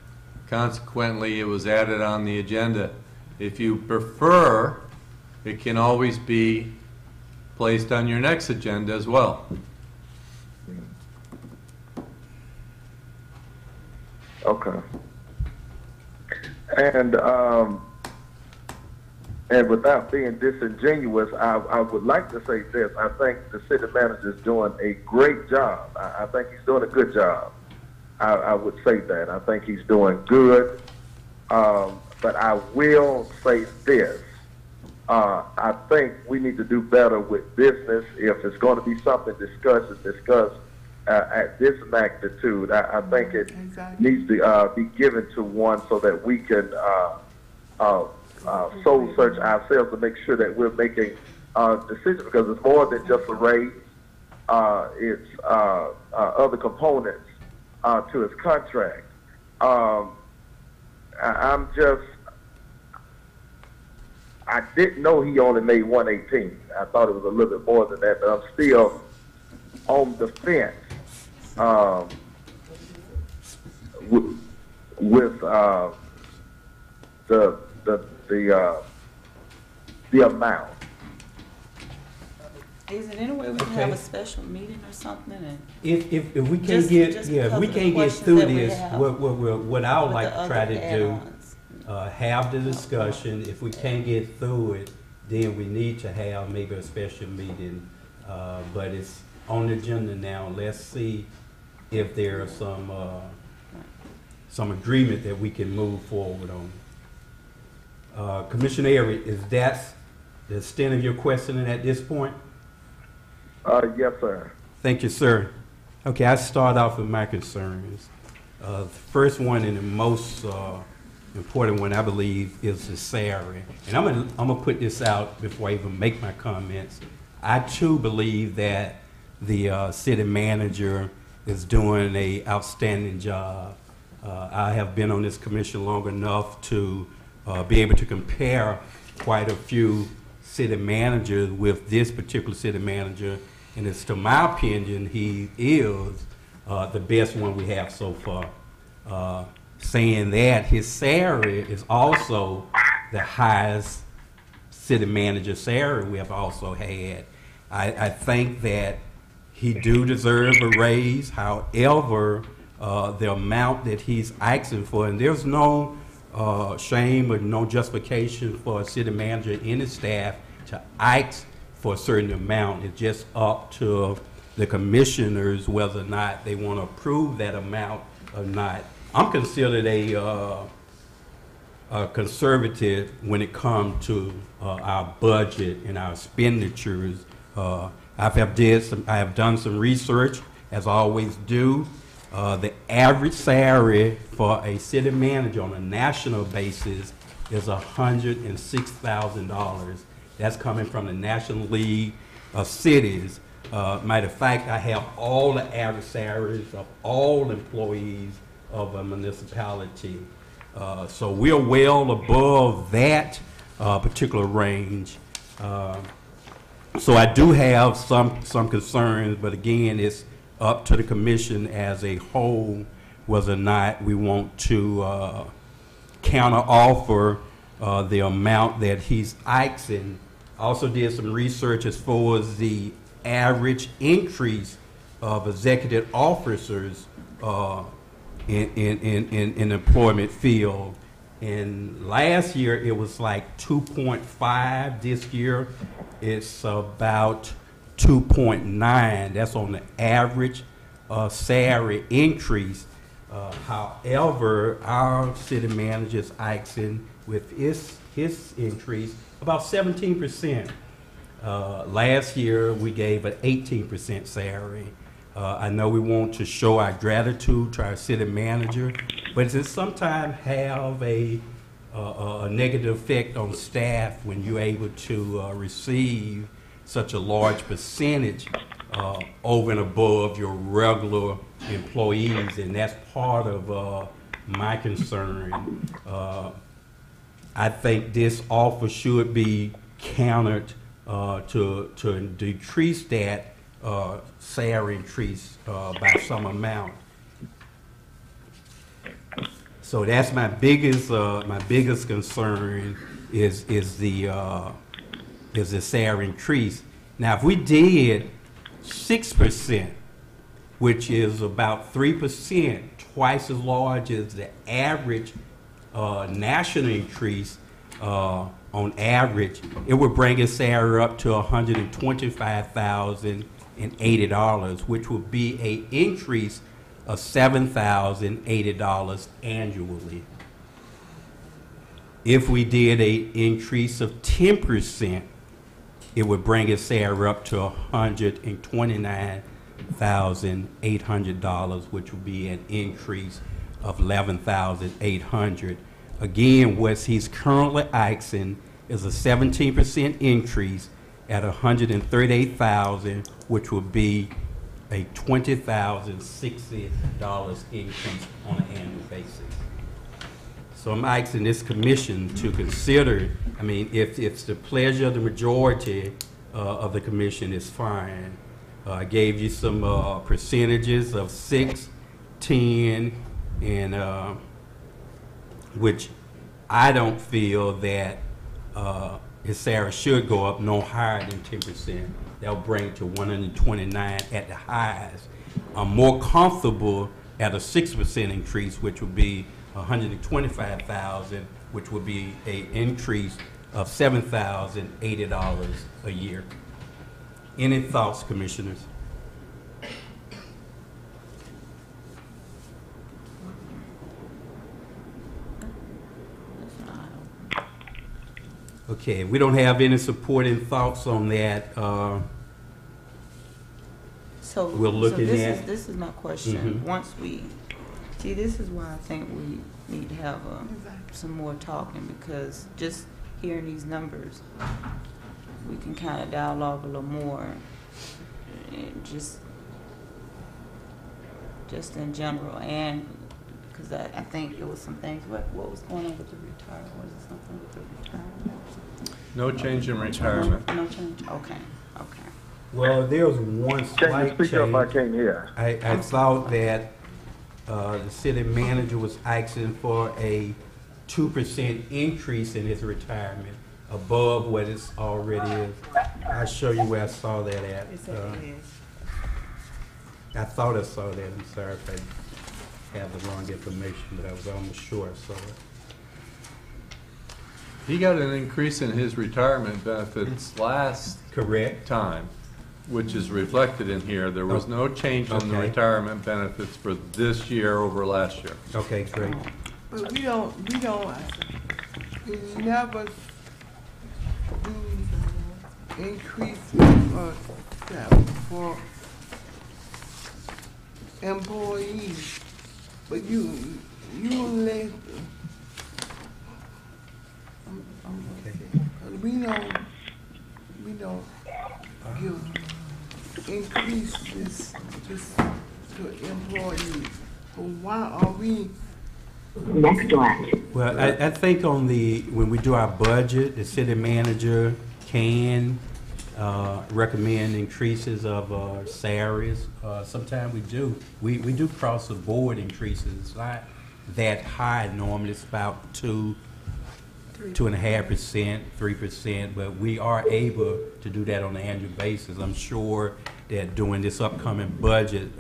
Consequently, it was added on the agenda. If you prefer, it can always be placed on your next agenda as well. Okay. And without being disingenuous, I would like to say this. I think the city manager is doing a great job. I think he's doing a good job. I would say that. I think he's doing good. But I will say this. I think we need to do better with business. If it's going to be something discussed, it's discussed at this magnitude. I think it needs to be given to one so that we can soul search ourselves to make sure that we're making decisions, because it's more than just a raise. It's other components to his contract. I didn't know he only made 118. I thought it was a little bit more than that, but I'm still on the fence with the amount. Is it any way we can have a special meeting or something? And If we can't Just get, because if we of the can't get questions through that we this, have what I would with like the to try other to do, add-ons. have the discussion. If we can't get through it, then we need to have maybe a special meeting. But it's on the agenda now. Let's see if there are some agreement that we can move forward on. Commissioner Airy, is that the extent of your questioning at this point? Yes, sir. Thank you, sir. Okay, I start off with my concerns. The first one and the most important one, I believe, is the salary. And I'm gonna put this out before I even make my comments. I too believe that the city manager is doing an outstanding job. I have been on this commission long enough to be able to compare quite a few city managers with this particular city manager, and it's, to my opinion, he is the best one we have so far. Saying that, his salary is also the highest city manager salary we have also had. I think that he do deserve a raise. However, the amount that he's asking for, and there's no shame or no justification for a city manager and any staff to ask for a certain amount. It's just up to the commissioners whether or not they want to approve that amount or not. I'm considered a conservative when it comes to our budget and our expenditures. I have done some research, as I always do. The average salary for a city manager on a national basis is $106,000. That's coming from the National League of Cities. Matter of fact, I have all the average salaries of all employees of a municipality. So we're well above that particular range. So I do have some concerns, but again, it's up to the commission as a whole whether or not we want to counter offer the amount that he's asking. Also did some research as far as the average increase of executive officers in employment field. And last year it was like 2.5. This year it's about 2.9. That's on the average salary increase. However, our city manager is asking with his increase about 17%. Last year we gave an 18% salary. I know we want to show our gratitude to our city manager, but it sometimes have a negative effect on staff when you're able to receive such a large percentage over and above your regular employees, and that's part of my concern. I think this offer should be countered to decrease that salary increase by some amount. So that's my biggest concern is the salary increase. Now, if we did 6%, which is about 3%, twice as large as the average national increase on average, it would bring his salary up to $125,080, which would be an increase of $7,080 annually. If we did an increase of 10%, it would bring his salary up to $129,800, which would be an increase of $11,800. Again, what he's currently asking is a 17% increase at $138,000, which would be a $20,060 increase on an annual basis. So I'm asking this commission to consider, I mean, if it's the pleasure of the majority of the commission, is fine. I gave you some percentages of 6, 10, and which I don't feel that his salary should go up no higher than 10%. That'll bring it to 129 at the highest. I'm more comfortable at a 6% increase, which would be 125,000, which would be an increase of $7,080 a year. Any thoughts, commissioners? Okay, we don't have any supporting thoughts on that. So, we're looking at. This is my question. Once we see, this is why I think we need to have some more talking, because just hearing these numbers, we can kind of dialogue a little more, and just in general, and because I think there was some things. What was going on with the retirement? Was it something with the retirement? No change in retirement. No change. Okay. Well, there was one slight change. I can't hear. I thought that the city manager was asking for a 2% increase in his retirement above what it already is. I'll show you where I saw that at. I thought I saw that. I'm sorry if I have the wrong information, but I was almost sure I saw it. He got an increase in his retirement benefits last time, which is reflected in here. There was no change in the retirement benefits for this year over last year. Okay, great. But we never do increase for employees. But you let we don't give increases to employees. So why are we? Next one. Well, I think when we do our budget, the city manager can recommend increases of salaries. Sometimes we do. We do cross the board increases. It's not that high normally. It's about 2.5%, 3%, but we are able to do that on an annual basis. I'm sure that during this upcoming budget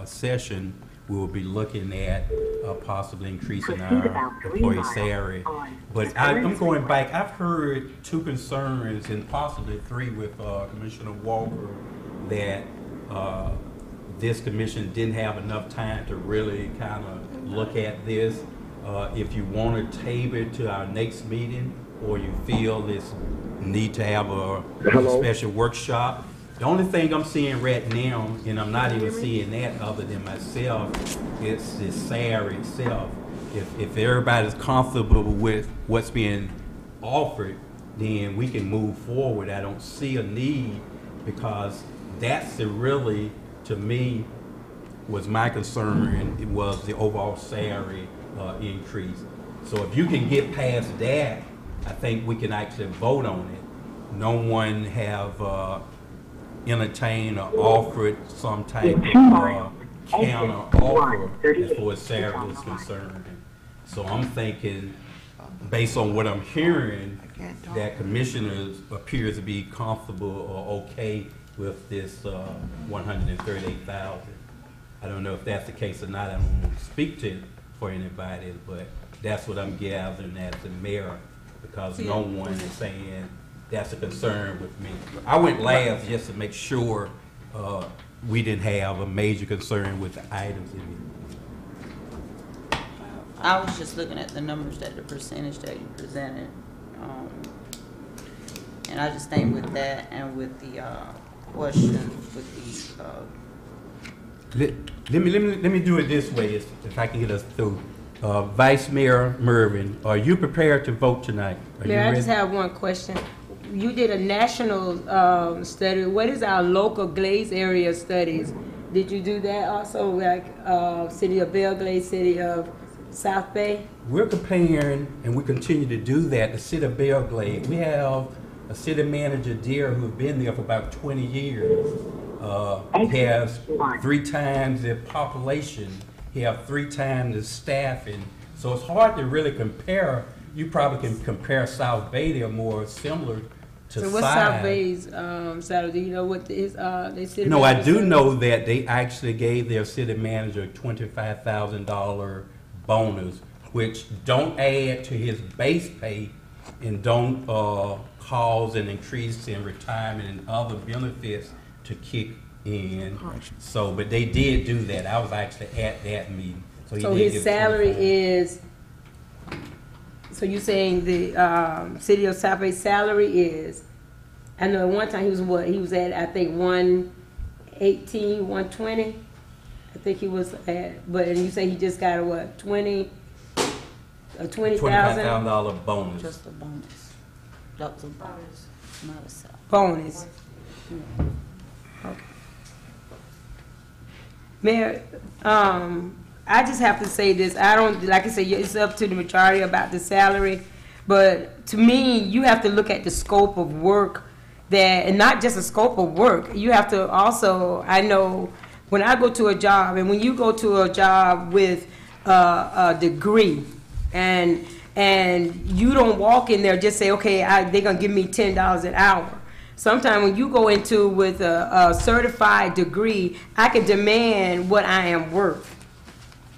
session, we will be looking at possibly increasing our employee salary. But I'm going back, I've heard 2 concerns and possibly 3 with Commissioner Walker that this commission didn't have enough time to really kind of look at this. If you want to table it to our next meeting, or you feel this need to have a special workshop, the only thing I'm seeing right now, and I'm not even seeing that other than myself, is the salary itself. If everybody's comfortable with what's being offered, then we can move forward. I don't see a need, because that's the really, to me, was my concern. It was the overall salary increase. So if you can get past that, I think we can actually vote on it. No one have entertained or offered some type of counter offer as far as salary is concerned. So I'm thinking, based on what I'm hearing, that commissioners appears to be comfortable or okay with this 138,000. I don't know if that's the case or not. I don't want to speak to it for anybody, but that's what I'm gathering as the mayor, because no one is saying that's a concern with me. I went last just to make sure we didn't have a major concern with the items in it. I was just looking at the numbers, that the percentage that you presented. And I just think with that and with the question, with the Let me do it this way, if I can get us through. Vice Mayor Mervin, are you prepared to vote tonight? Mayor, I just have one question. You did a national study. What is our local Glaze area studies? Did you do that also, like City of Belle Glade, City of South Bay? We're comparing, and we continue to do that, the City of Belle Glade. We have a city manager there who's been there for about 20 years. He has 3 times the population. He has 3 times the staffing. So it's hard to really compare. You probably can compare South Bay. They're more similar to So what's size. South Bay's salary? Do you know what his they city No, I manager do salary? know that they actually gave their city manager a $25,000 bonus, which don't add to his base pay and don't cause an increase in retirement and other benefits to kick in. So, but they did do that. I was actually at that meeting. He So did his get salary 25. is, so you're saying the City of South Bay salary is, I know at one time he was what, he was at, I think 118, 120? I think he was at, but and you say he just got a what, 20, a 20,000? $25,000 bonus. just a bonus. That was a bonus, not a salary. Bonus. Okay. Mayor, I just have to say this. I don't, like I said, it's up to the majority about the salary, but to me, you have to look at the scope of work that, and not just a scope of work. You have to also, I know, when I go to a job, and when you go to a job with a degree, and you don't walk in there just say, okay, they're gonna give me $10 an hour. Sometimes when you go into with a certified degree, I can demand what I am worth.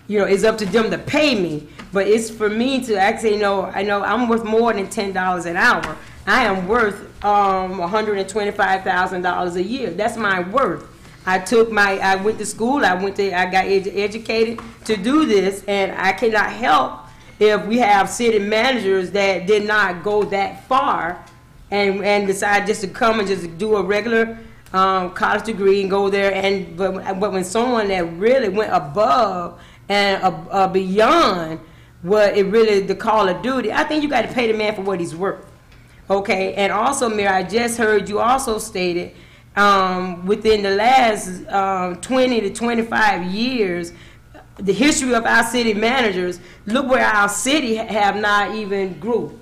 You know, it's up to them to pay me, but it's for me to actually know, I know I'm worth more than $10 an hour. I am worth $125,000 a year. That's my worth. I went to school, I got educated to do this, and I cannot help if we have city managers that did not go that far and decide just to come and just do a regular college degree and go there. But when someone that really went above and beyond what it really, the call of duty, I think you got to pay the man for what he's worth. Okay, and also, Mayor, I just heard you also stated within the last 20 to 25 years, the history of our city managers, look where our city have not even grew.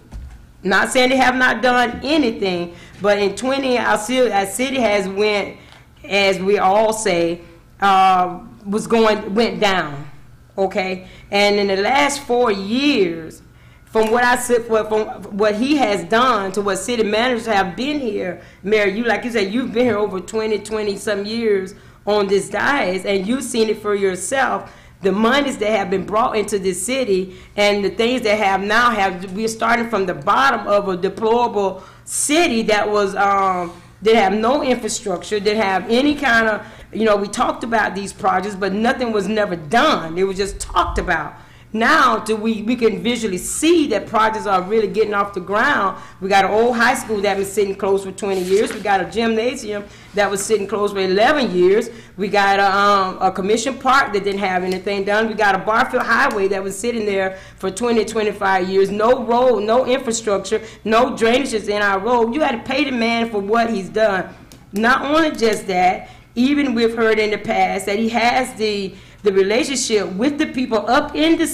Not saying they have not done anything, but in 20, our city has went, as we all say, went down, okay? And in the last 4 years, from what I said, from what he has done to what city managers have been here, Mayor, you, like you said, you've been here over 20 some years on this dais, and you've seen it for yourself. The monies that have been brought into the city and the things that have now we're starting from the bottom of a deplorable city that was, that have no infrastructure, that have any kind of, we talked about these projects, but nothing was never done. It was just talked about. Now we can visually see that projects are really getting off the ground. We got an old high school that was sitting closed for 20 years. We got a gymnasium that was sitting closed for 11 years. We got a commission park that didn't have anything done. We got a Barfield Highway that was sitting there for 20, 25 years. No road, no infrastructure, no drainages in our road. You got to pay the man for what he's done. Not only just that, even we've heard in the past that he has the relationship with the people up in the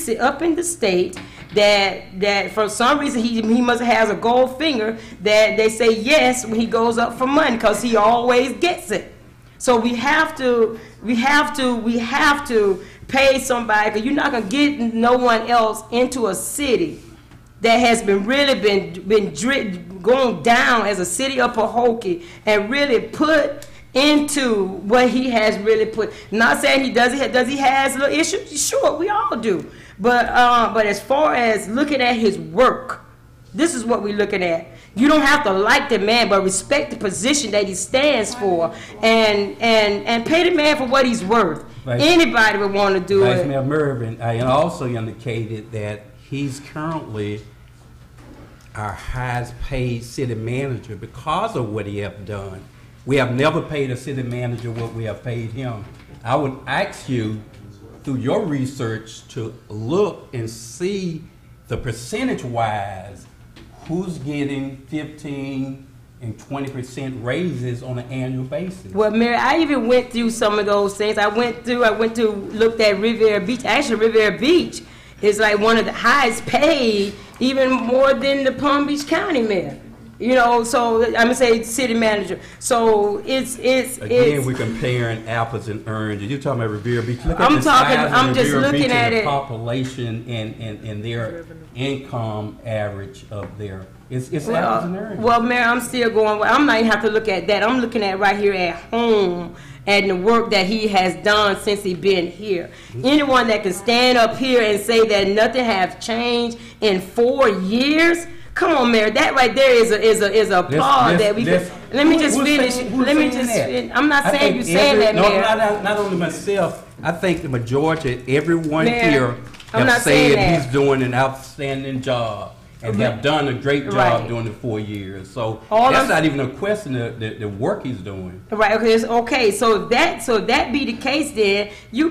state that for some reason he must have a gold finger that they say yes when he goes up for money, because he always gets it. So we have to pay somebody, because you're not gonna get no one else into a city that has been going down as a city of Pahokee and really put into what he has really put. Not saying he doesn't. Does he has little issues? Sure, we all do. But as far as looking at his work, this is what we're looking at. You don't have to like the man, but respect the position that he stands for, and pay the man for what he's worth. Anybody would want to do it. Vice Mayor Mervin, I also indicated that he's currently our highest paid city manager because of what he has done. We have never paid a city manager what we have paid him. I would ask you, through your research, to look and see the percentage-wise who's getting 15 and 20% raises on an annual basis. Well, Mary, I even went through some of those things. I went to looked at Riviera Beach. Actually, Riviera Beach is like one of the highest paid, even more than the Palm Beach County mayor. So I'm gonna say city manager. So it's we're comparing apples and oranges. You're talking about Riviera Beach. Look at I'm just looking at it. Population and their income average of their. It's apples and oranges. Well, Mayor, I'm still going. I'm not even have to look at that. I'm looking at right here at home and the work that he has done since he's been here. Anyone that can stand up here and say that nothing has changed in 4 years. Come on, Mayor. That right there is a applause that we can. Let me just finish. I'm not saying you saying that, Mayor. Not only myself. I think the majority, everyone here, have said he's doing an outstanding job and have done a great job during the 4 years. So that's not even a question of the work he's doing. Right. Okay. So if that be the case, then you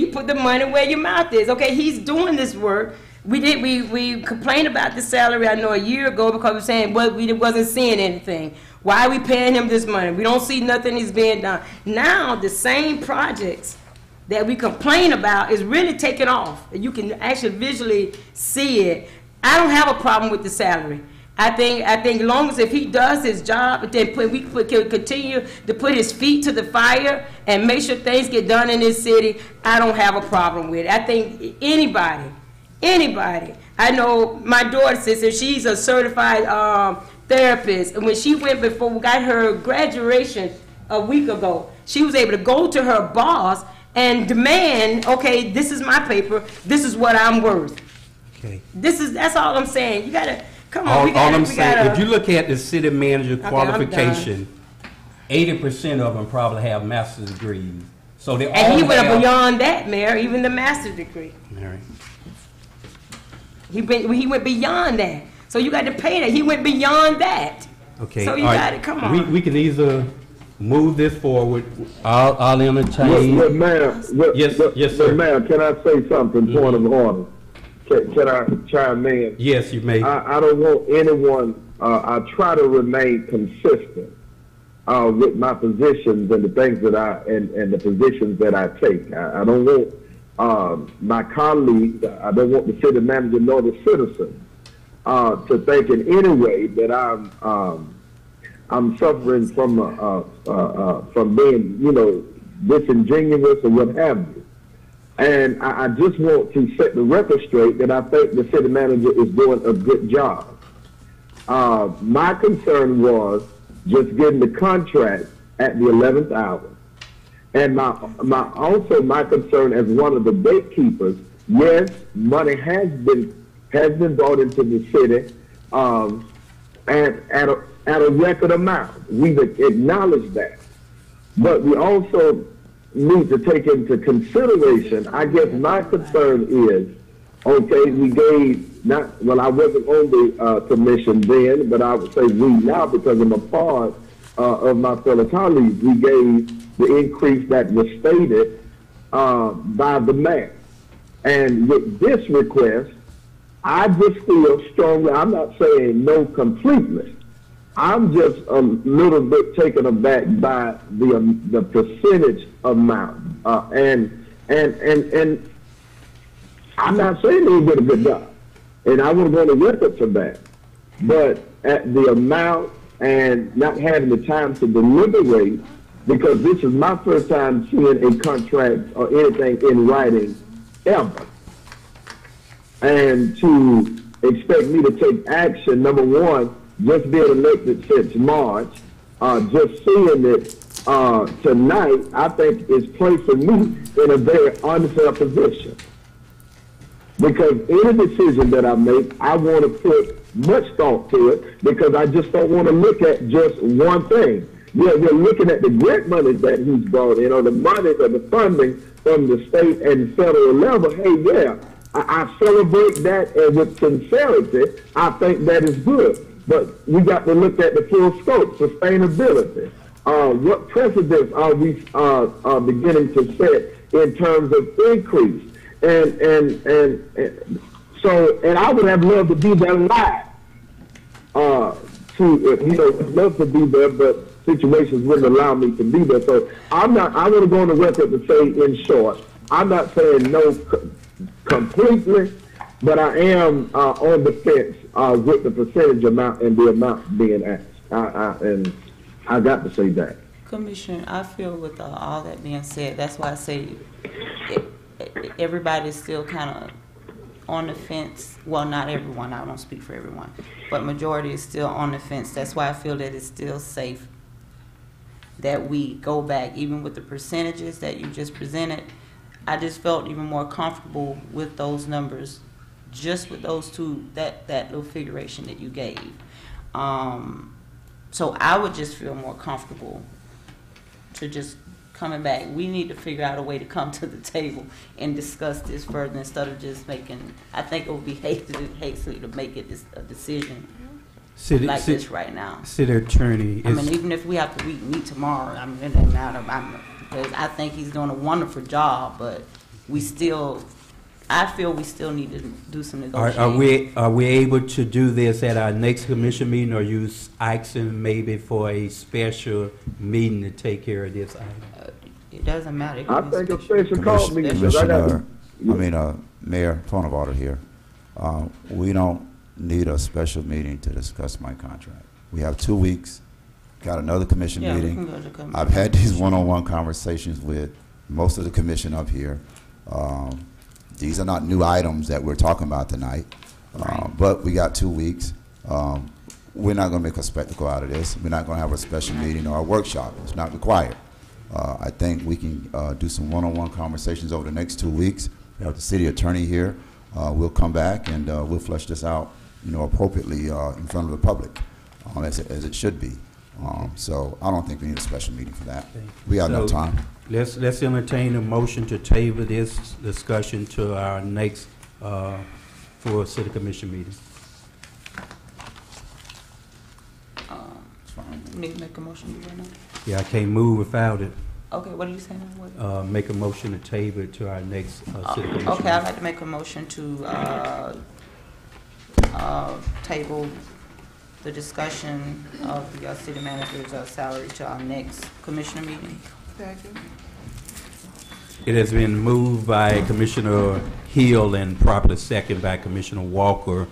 put the money where your mouth is. Okay. He's doing this work. We complained about the salary, I know, a year ago, because we're saying we wasn't seeing anything. Why are we paying him this money? We don't see nothing is being done. Now the same projects that we complain about is really taking off. You can actually visually see it. I don't have a problem with the salary. I think as long as if he does his job, then we can continue to put his feet to the fire and make sure things get done in this city, I don't have a problem with it. I think anybody. I know my daughter, sister, she's a certified therapist, and when she got her graduation a week ago, she was able to go to her boss and demand, okay, this is my paper, this is what I'm worth. Okay. That's all I'm saying. You gotta come on. If you look at the city manager qualification, 80% of them probably have master's degrees. So he went beyond that, Mayor, even the master's degree. All right. He went beyond that. So you got to pay that. He went beyond that. Okay. So you got to come on. We can either move this forward. I'll entertain. Yes, sir. Ma'am, can I say something? Point of order. Can I chime in? Yes, you may. I don't want anyone. I try to remain consistent with my positions and the things that and the positions that I take. I don't want my colleagues, I don't want the city manager nor the citizens to think in any way that I'm suffering from being, disingenuous or what have you. And I just want to set the record straight that I think the city manager is doing a good job. My concern was just getting the contract at the 11th hour. And my concern as one of the gatekeepers, yes, money has been brought into the city, and at a record amount. We've acknowledged that. But we also need to take into consideration, I guess my concern is, okay, we gave, I wasn't on the commission then, but I would say we now, because I'm a part of my fellow colleagues, we gave the increase that was stated by the mayor. And with this request, I just feel strongly, I'm not saying no completely, I'm just a little bit taken aback by the percentage amount. And I'm not saying they did a good job, and I want to go on the record for that. But at the amount and not having the time to deliberate, because this is my first time seeing a contract or anything in writing ever. And to expect me to take action, number one, just being elected since March, just seeing it tonight, I think is placing me in a very unfair position. Because any decision that I make, I want to put much thought to it, because I just don't want to look at just one thing. We're looking at the grant money that he's brought in, or the money or the funding from the state and federal level. Hey, yeah, I celebrate that, and with sincerity, I think that is good. But we got to look at the full scope, sustainability. What precedents are we beginning to set in terms of increase? And I would have loved to be there live. Love to be there, but situations wouldn't allow me to be there. So I want to go on the record to say, in short, I'm not saying no completely, but I am on the fence with the percentage amount and the amount being asked. And I got to say that. Commissioner, I feel with all that being said, that's why I say everybody's still kind of on the fence. Well, not everyone, I don't speak for everyone, but majority is still on the fence. That's why I feel that it's still safe that we go back, even with the percentages that you just presented. I just felt even more comfortable with those numbers, just with those two, that little figuration that you gave. So I would just feel more comfortable to just coming back. We need to figure out a way to come to the table and discuss this further instead of just making, I think it would be hastily to make it a decision this right now. City Attorney. I mean, even if we have to meet tomorrow, I mean, it doesn't matter. Because I think he's doing a wonderful job, but I feel we still need to do some negotiating. Are we able to do this at our next commission meeting, or are you asking maybe for a special meeting to take care of this item? It doesn't matter. I think a special call meeting. Mayor, point of order here. We don't need a special meeting to discuss my contract. We have 2 weeks. Got another commission meeting. I've had these one-on-one conversations with most of the commission up here. These are not new items that we're talking about tonight, but we got 2 weeks. We're not going to make a spectacle out of this. We're not going to have a special meeting or a workshop. It's not required. I think we can do some one-on-one conversations over the next 2 weeks. We have the city attorney here. We'll come back and we'll flesh this out, appropriately in front of the public, as it should be. So I don't think we need a special meeting for that. We have enough time. Let's entertain a motion to table this discussion to our next full city commission meeting. Need to make a motion right now? Yeah, I can't move without it. Okay, what are you saying? Make a motion to table it to our next city commission meeting. Okay, I'd like to make a motion to table the discussion of the city manager's salary to our next commissioner meeting. Second. It has been moved by Commissioner Hill and properly second by Commissioner Walker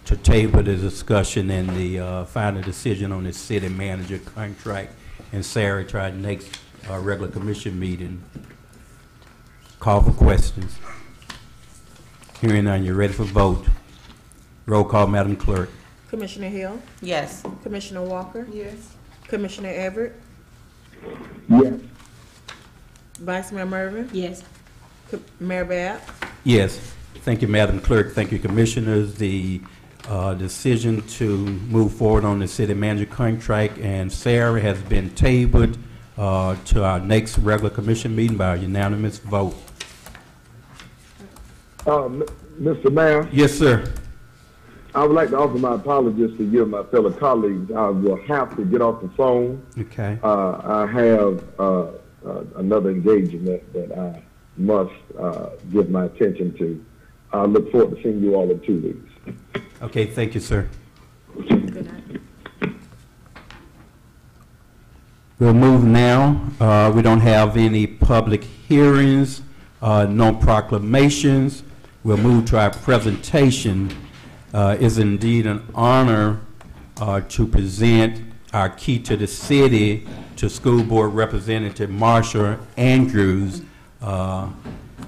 to table the discussion and the final decision on the city manager contract and Sarah to our next regular commission meeting. Call for questions. Hearing none, you're ready for vote. Roll call, Madam Clerk. Commissioner Hill, Yes. Commissioner Walker, Yes. Commissioner Everett, Yes. Vice Mayor Mervin, Yes. Mayor Bab. Yes. Thank you, Madam Clerk. Thank you, Commissioners. The decision to move forward on the city manager contract and Sarah has been tabled to our next regular commission meeting by a unanimous vote. Mr. Mayor, Yes, sir. I would like to offer my apologies to you and my fellow colleagues. I will have to get off the phone. Okay. I have another engagement that I must give my attention to. I look forward to seeing you all in 2 weeks. Okay, thank you, sir. Good night. We'll move now. We don't have any public hearings, no proclamations. We'll move to our presentation. It's indeed an honor to present our key to the city to School Board Representative Marsha Andrews.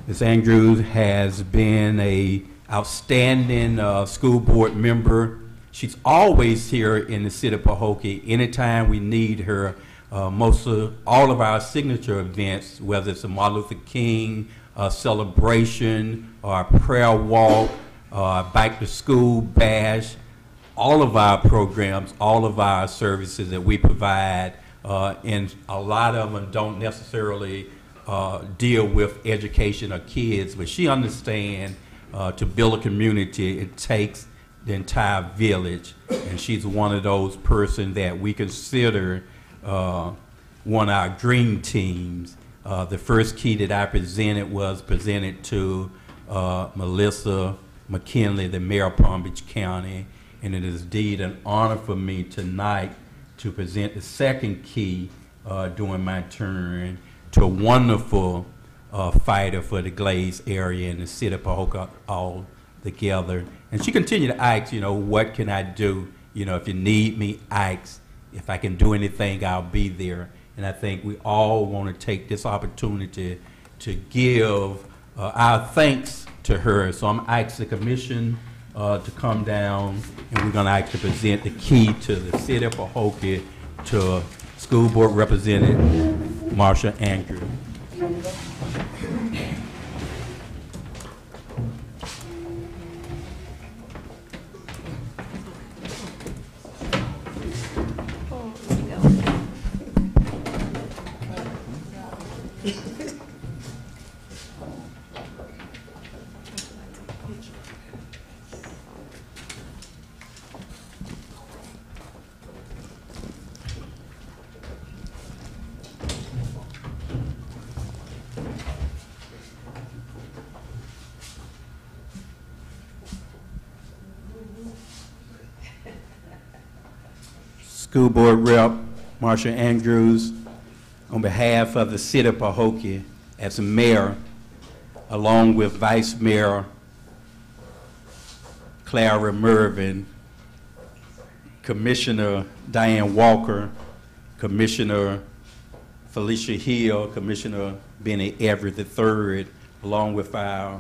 Ms. Andrews has been an outstanding school board member. She's always here in the city of Pahokee anytime we need her. All of our signature events, whether it's a Martin Luther King celebration or a prayer walk, back to school bash, all of our programs, all of our services that we provide, and a lot of them don't necessarily deal with education of kids, but she understands to build a community, it takes the entire village, and she's one of those persons that we consider one of our dream teams. The first key that I presented was presented to Melissa McKinley, the mayor of Palm Beach County, and it is indeed an honor for me tonight to present the second key during my turn to a wonderful fighter for the Glaze area and the city of Pahokee all together. And she continued to ask, what can I do? If you need me, ask. If I can do anything, I'll be there. And I think we all want to take this opportunity to give our thanks to her. So I'm asking the commission to come down, and we're going to actually present the key to the city of Pahokee to School Board Representative Marsha Andrews. School Board Rep Marsha Andrews, on behalf of the city of Pahokee, as mayor, along with Vice Mayor Clara Mervin, Commissioner Diane Walker, Commissioner Felicia Hill, Commissioner Benny Everett III, along with our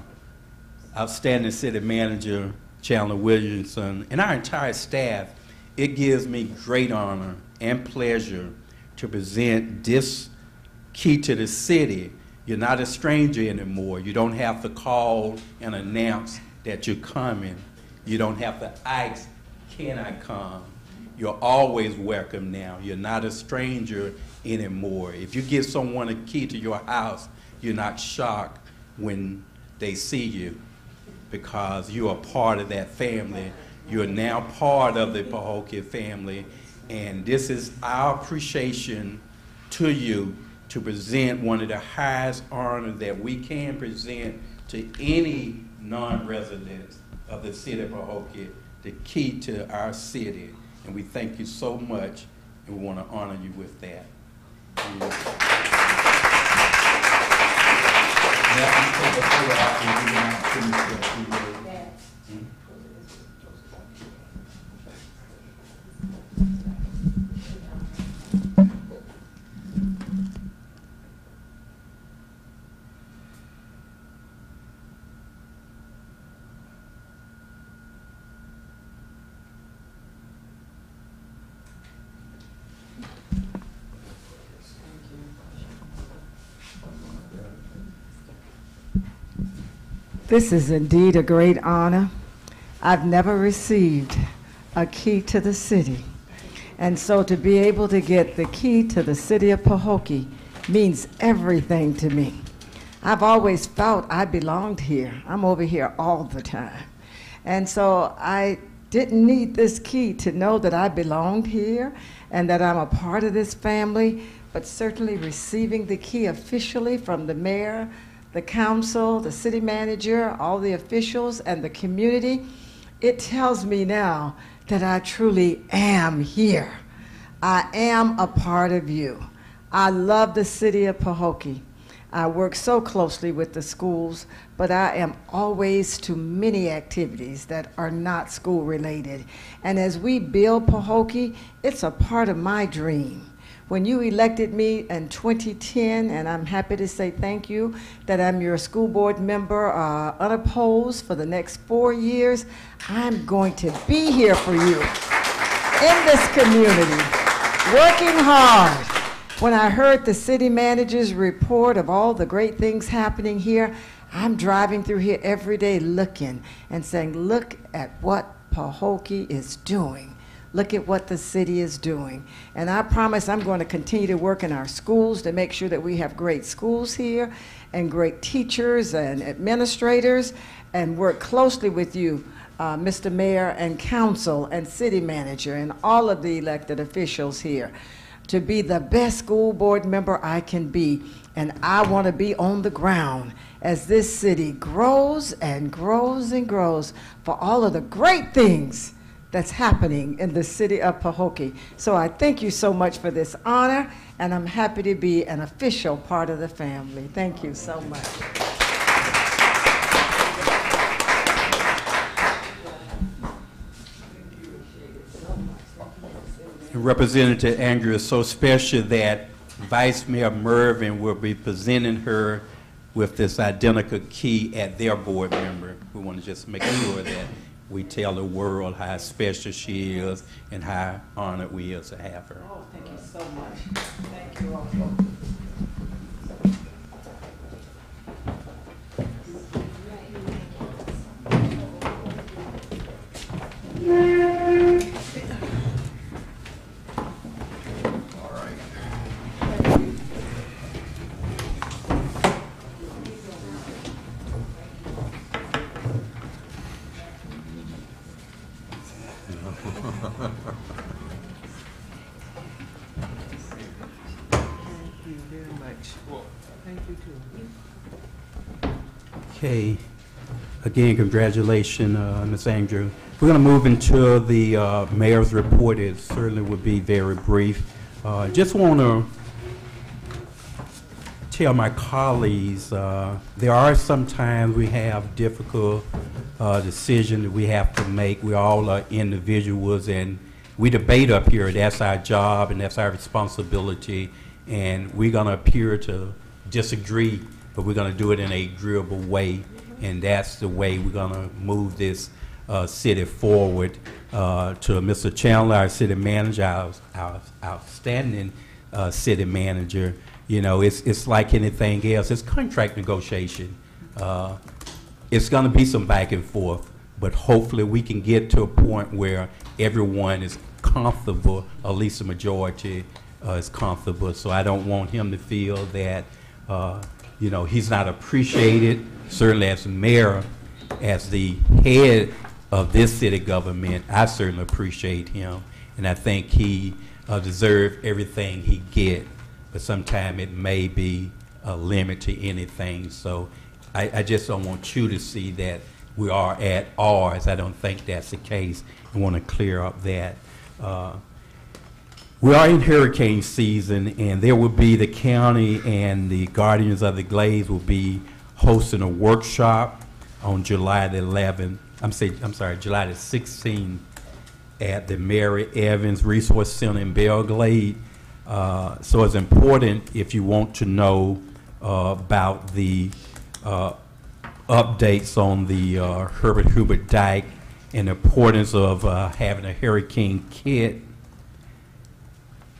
outstanding city manager, Chandler Williamson, and our entire staff. It gives me great honor and pleasure to present this key to the city. You're not a stranger anymore. You don't have to call and announce that you're coming. You don't have to ask, can I come? You're always welcome now. You're not a stranger anymore. If you give someone a key to your house, you're not shocked when they see you, because you are part of that family. You're now part of the Pahokee family, and this is our appreciation to you to present one of the highest honors that we can present to any non-resident of the city of Pahokee, the key to our city. And we thank you so much, and we want to honor you with that. This is indeed a great honor. I've never received a key to the city. And so to be able to get the key to the city of Pahokee means everything to me. I've always felt I belonged here. I'm over here all the time. And so I didn't need this key to know that I belonged here and that I'm a part of this family, but certainly receiving the key officially from the mayor, the council, the city manager, all the officials, and the community, it tells me now that I truly am here. I am a part of you. I love the city of Pahokee. I work so closely with the schools, but I am always to many activities that are not school related. And as we build Pahokee, it's a part of my dream. When you elected me in 2010, and I'm happy to say thank you, that I'm your school board member unopposed for the next 4 years, I'm going to be here for you in this community, working hard. When I heard the city manager's report of all the great things happening here, I'm driving through here every day looking and saying, look at what Pahokee is doing. Look at what the city is doing. And I promise I'm going to continue to work in our schools to make sure that we have great schools here and great teachers and administrators, and work closely with you, Mr. Mayor and council and city manager and all of the elected officials here, to be the best school board member I can be. And I want to be on the ground as this city grows and grows and grows for all of the great things that's happening in the city of Pahokee. So I thank you so much for this honor, and I'm happy to be an official part of the family. Thank you so much. Representative Andrew is so special that Vice Mayor Mervin will be presenting her with this identical key at their board member. We want to just make sure that we tell the world how special she is and how honored we are to have her. Oh, thank you so much. Thank you all. Okay. Again, congratulations, Ms. Andrew. We're going to move into the mayor's report. It certainly will be very brief. Just want to tell my colleagues there are sometimes we have difficult decisions that we have to make. We all are individuals, and we debate up here. That's our job and that's our responsibility, and we're going to appear to disagree, but we're going to do it in a agreeable way, and that's the way we're going to move this city forward. To Mr. Chandler, our city manager, our outstanding city manager, you know, it's like anything else. It's contract negotiation. It's going to be some back and forth, but hopefully we can get to a point where everyone is comfortable, at least the majority is comfortable. So I don't want him to feel that you know, he's not appreciated. Certainly as mayor, as the head of this city government, I certainly appreciate him, and I think he deserves everything he get, but sometimes it may be a limit to anything. So I just don't want you to see that we are at odds. I don't think that's the case. I want to clear up that. We are in hurricane season, and there will be the county and the Guardians of the Glades will be hosting a workshop on July the 11th. I'm sorry, July the 16th at the Mary Evans Resource Center in Belle Glade. So it's important if you want to know about the updates on the Herbert Hoover Dike and the importance of having a hurricane kit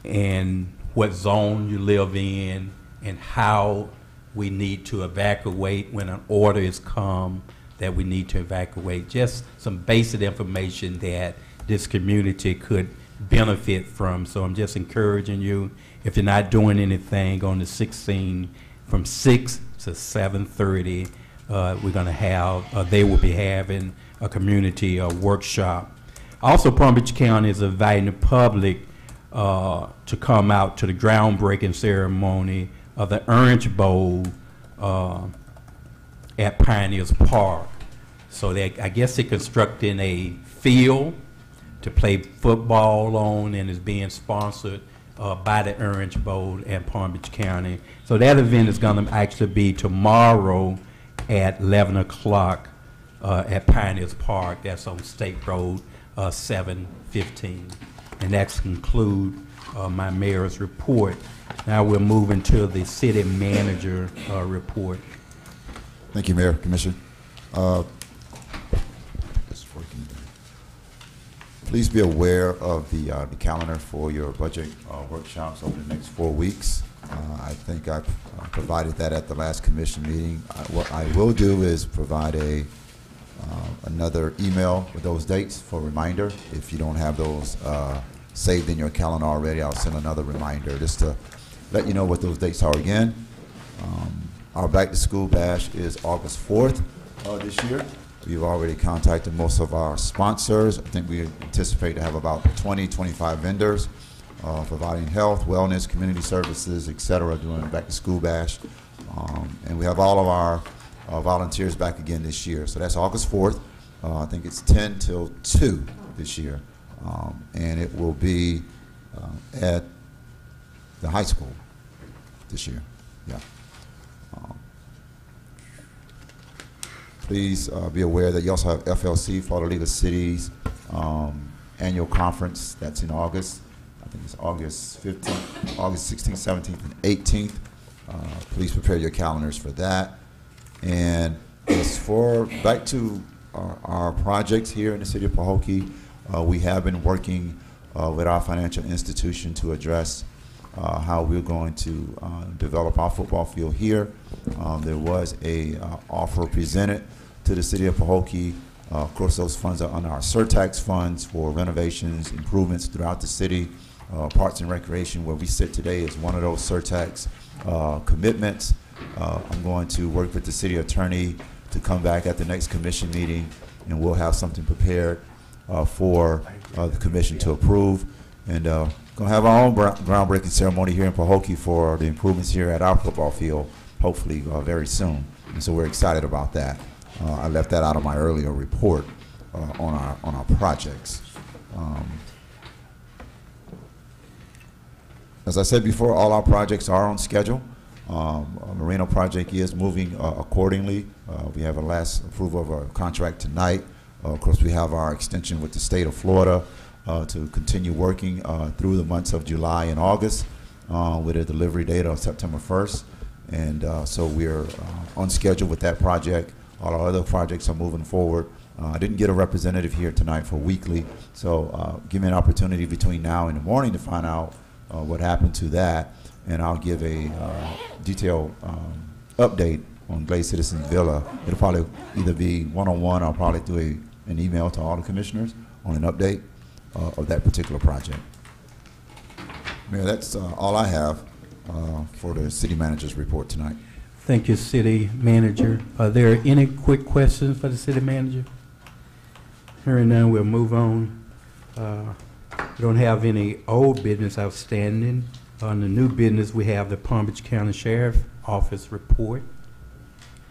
and what zone you live in and how we need to evacuate when an order is come that we need to evacuate. Just some basic information that this community could benefit from. So I'm just encouraging you, if you're not doing anything on the 16th, from 6 to 7:30, we're going to have, they will be having a community workshop. Also, Palm Beach County is inviting the public to come out to the groundbreaking ceremony of the Orange Bowl at Pioneers Park. So I guess they're constructing a field to play football on, and is being sponsored by the Orange Bowl and Palm Beach County. So that event is going to actually be tomorrow at 11 o'clock at Pioneers Park. That's on State Road 715. And that's conclude my mayor's report. Now we're moving to the city manager report. Thank you, Mayor, Commissioner. Please be aware of the calendar for your budget workshops over the next 4 weeks. I think I provided that at the last commission meeting. What I will do is provide another email with those dates for a reminder. If you don't have those saved in your calendar already, I'll send another reminder just to let you know what those dates are again. Our Back to School Bash is August 4th this year. We've already contacted most of our sponsors. I think we anticipate to have about 20, 25 vendors providing health, wellness, community services, et cetera, during the Back to School Bash. And we have all of our volunteers back again this year. So that's August 4th. I think it's 10 till 2 this year. And it will be at the high school this year. Yeah. Please be aware that you also have FLC, Florida League of Cities, annual conference. That's in August. I think it's August 15th, August 16th, 17th, and 18th. Please prepare your calendars for that. And as for back to our projects here in the city of Pahokee, we have been working with our financial institution to address how we're going to develop our football field here. There was a offer presented to the city of Pahokee. Of course, those funds are under our surtax funds for renovations, improvements throughout the city. Parks and Recreation, where we sit today, is one of those surtax commitments. I'm going to work with the city attorney to come back at the next commission meeting, and we'll have something prepared for the commission to approve. And going to have our own groundbreaking ceremony here in Pahokee for the improvements here at our football field, hopefully very soon. And so we're excited about that. I left that out of my earlier report on our projects. As I said before, all our projects are on schedule. Our Marina project is moving accordingly. We have a last approval of our contract tonight. Of course, we have our extension with the state of Florida to continue working through the months of July and August with a delivery date of September 1st. And so we're on schedule with that project. All our other projects are moving forward. I didn't get a representative here tonight for weekly, so give me an opportunity between now and the morning to find out what happened to that, and I'll give a detailed update on Glade Citizens Villa. It'll probably either be one-on-one, or I'll probably do an email to all the commissioners on an update of that particular project. Mayor, that's all I have for the city manager's report tonight. Thank you, city manager. Are there any quick questions for the city manager? Hearing none, we'll move on. We don't have any old business outstanding. On the new business, we have the Palm Beach County Sheriff Office report.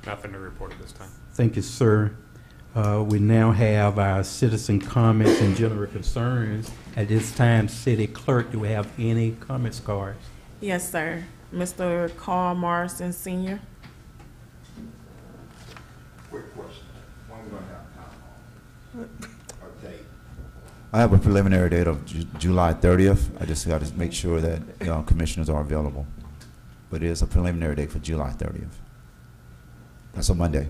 Nothing to report at this time. Thank you, sir. We now have our citizen comments and general concerns. At this time, City Clerk, do we have any comments cards? Yes, sir. Mr. Carl Morrison, Sr. Quick question. When we going to have time on? A date? I have a preliminary date of July 30th. I just got to make sure that commissioners are available. But it is a preliminary date for July 30th. That's a Monday.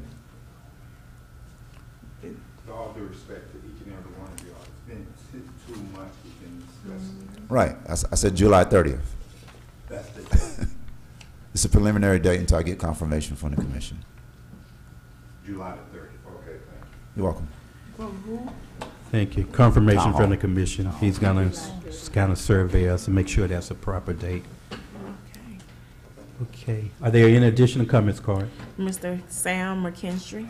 With all due respect to each and every one of you, it's been too much we've been discussing. Right. I said July 30th. That's the date. It's a preliminary date until I get confirmation from the commission. July the 30th. Okay. You're welcome. Thank you. Confirmation from the commission. He's gonna kind of survey us and make sure that's a proper date. Okay. Are there any additional comments, Carl? Mr. Sam McKinstry.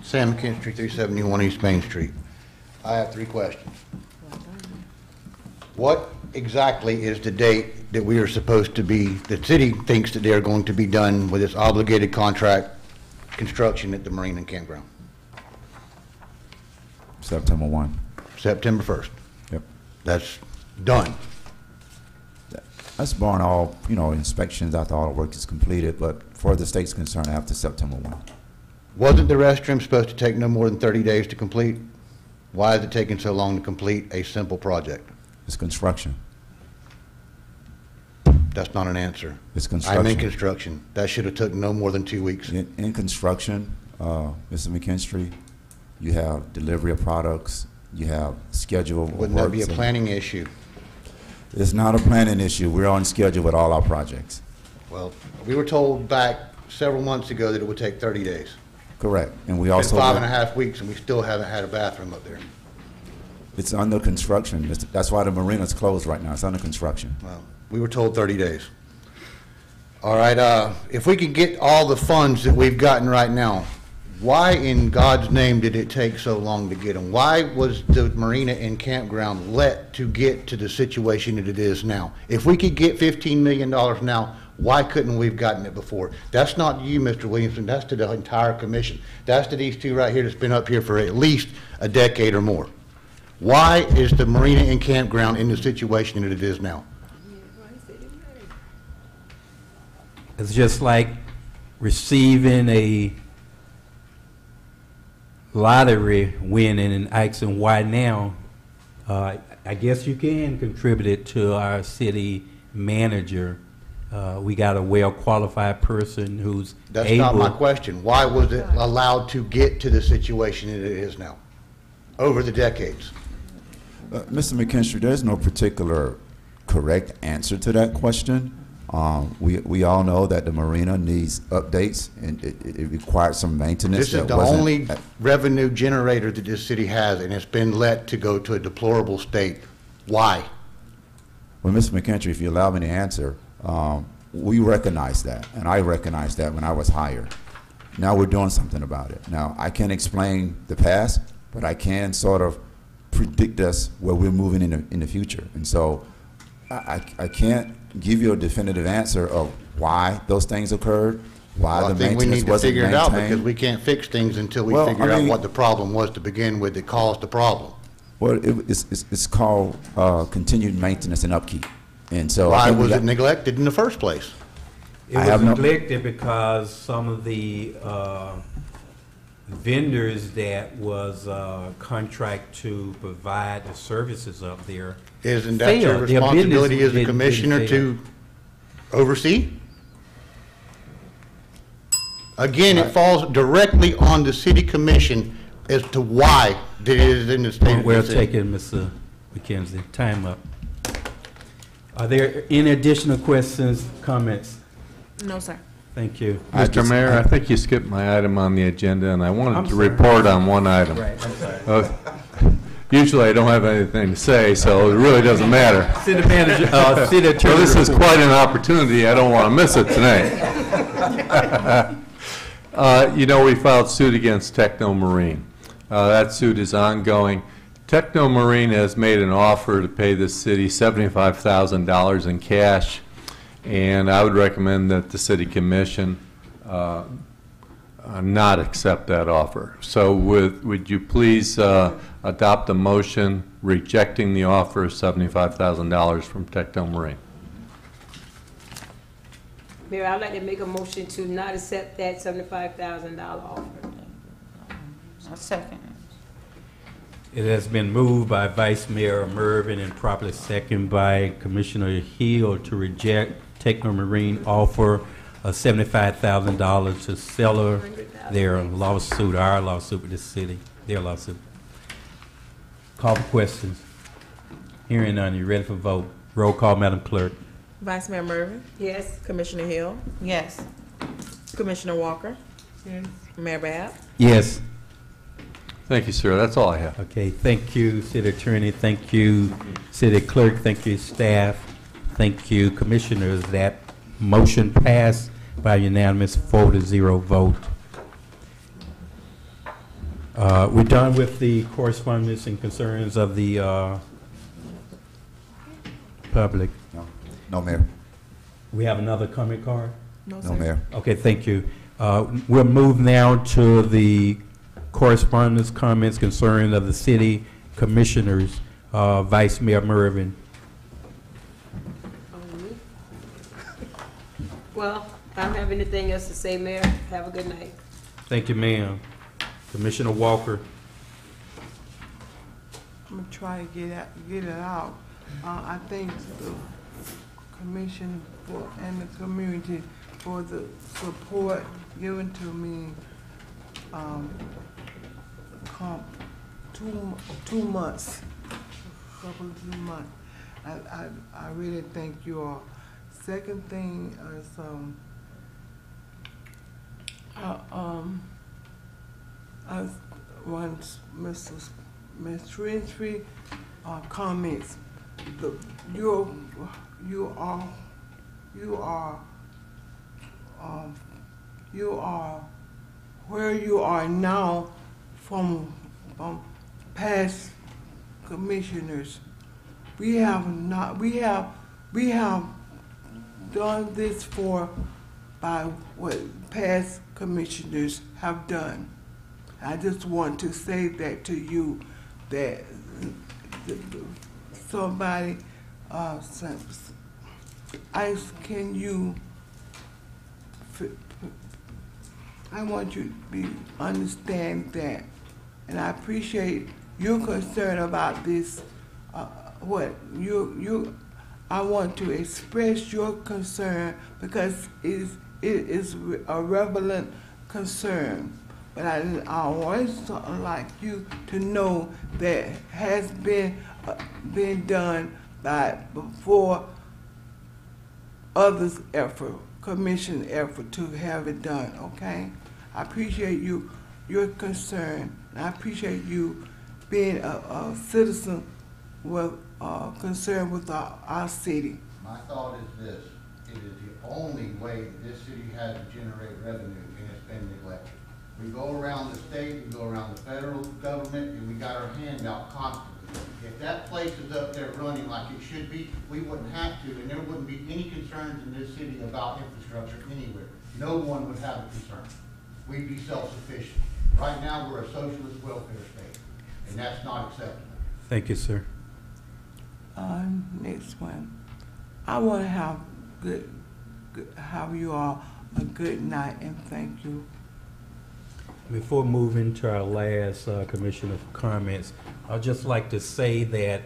Sam McKinstry, 371 East Main Street. I have 3 questions. What exactly is the date that we are supposed to be, the city thinks that they are going to be done with its obligated contract construction at the Marine and Campground? September 1. September 1st. Yep. That's done. That's barring all, inspections after all the work is completed, but for the state's concerned, after September 1. Wasn't the restroom supposed to take no more than 30 days to complete? Why is it taking so long to complete a simple project? It's construction. That's not an answer. It's construction. I'm in construction. That should have took no more than 2 weeks. In construction, Mr. McKinstry, you have delivery of products, you have schedule of Wouldn't that be a works, planning issue? It's not a planning issue. We're on schedule with all our projects. Well, we were told back several months ago that it would take 30 days. Correct. And we It's also... been 5.5 weeks, and we still haven't had a bathroom up there. It's under construction. That's why the marina's closed right now. It's under construction. Well, we were told 30 days. All right, if we could get all the funds that we've gotten right now, why in God's name did it take so long to get them? Why was the marina and campground let to get to the situation that it is now? If we could get $15 million now, why couldn't we have gotten it before? That's not you, Mr. Williamson. That's to the entire commission. That's to these two right here that's been up here for at least a decade or more. Why is the marina and campground in the situation that it is now? It's just like receiving a lottery winning and asking why now. I guess you can contribute it to our city manager. We got a well-qualified person who's That's able. not my question. Why was it allowed to get to the situation that it is now over the decades? Mr. McKinstry, there's no particular correct answer to that question. We all know that the marina needs updates, and it requires some maintenance. This is the only revenue generator that this city has, and it's been let to go to a deplorable state. Why? Well, Mr. McKinstry, if you allow me to answer, we recognize that, and I recognized that when I was hired. Now we're doing something about it. Now, I can't explain the past, but I can sort of predict us where we're moving in the future. And so I can't give you a definitive answer of why those things occurred, why Well, the I think we maintenance need to wasn't figure it out maintained. because we can't fix things until we Well, figure I out mean- what the problem was to begin with that caused the problem. Well, it's called continued maintenance and upkeep. And so I Why think we was got- it neglected in the first place? It I was have no- neglected because some of the vendors that was contract to provide the services up there Isn't that your failed. Their responsibility business as a didn't commissioner fail. to oversee? Again, it falls directly on the city commission as to why it is in the state of Well this city. taken, Mr. McKenzie. Time up. Are there any additional questions, comments? No, sir. Thank you. Mr. Mayor, I think you skipped my item on the agenda, and I wanted I'm to sorry. report on one item. Right, I'm sorry. Usually I don't have anything to say, so it really doesn't matter. City manager, city attorney. Well, this is report. quite an opportunity. I don't want to miss it tonight. We filed suit against Techno Marine. That suit is ongoing. Techno Marine has made an offer to pay the city $75,000 in cash, and I would recommend that the city commission not accept that offer. So would you please adopt a motion rejecting the offer of $75,000 from Techno Marine? Mayor, I'd like to make a motion to not accept that $75,000 offer. A second. It has been moved by Vice Mayor Mervin and properly seconded by Commissioner Hill to reject Techno Marine offer of $75,000 to settle their lawsuit, our lawsuit with the city, their lawsuit. Call for questions. Hearing none, you ready for vote? Roll call, Madam Clerk. Vice Mayor Mervin, Yes. Commissioner Hill, Yes. Commissioner Walker, Yes. Mayor Bab. Yes. Thank you, sir. That's all I have. Okay, thank you, City Attorney. Thank you, City Clerk. Thank you, staff. Thank you, Commissioners. That motion passed by unanimous 4-0 vote. We're done with the correspondence and concerns of the public. No, Mayor. We have another comment card? No, No, Mayor. Okay, thank you. We'll move now to the correspondence, comments, concerns of the city commissioners. Vice Mayor Mervin. Well, I don't have anything else to say, Mayor. Have a good night. Thank you, ma'am. Commissioner Walker. I'm gonna try to get it out. I thank the commission and the community for the support given to me. 2 months, couple of 2 months. I really thank you all. Second thing is I want Ms. Trinsby comments. You are where you are now from past commissioners. We have done this by what past commissioners have done. I just want to say that to you, that somebody I want you to understand that, and I appreciate your concern about this. I want to express your concern because it is a relevant concern. But I always like you to know that has been done before others' effort, commission effort to have it done. Okay, I appreciate your concern. And I appreciate you being a citizen with concern with our city. My thought is this: it is the only way that this city has to generate revenue, and it's been neglected. We go around the state, we go around the federal government, and we got our hand out constantly. If that place is up there running like it should be, we wouldn't have to, and there wouldn't be any concerns in this city about infrastructure anywhere. No one would have a concern. We'd be self-sufficient. Right now, we're a socialist welfare state, and that's not acceptable. Thank you, sir. Next one. I want to have you all a good night, and thank you. Before moving to our last commissioner comments, I'd just like to say that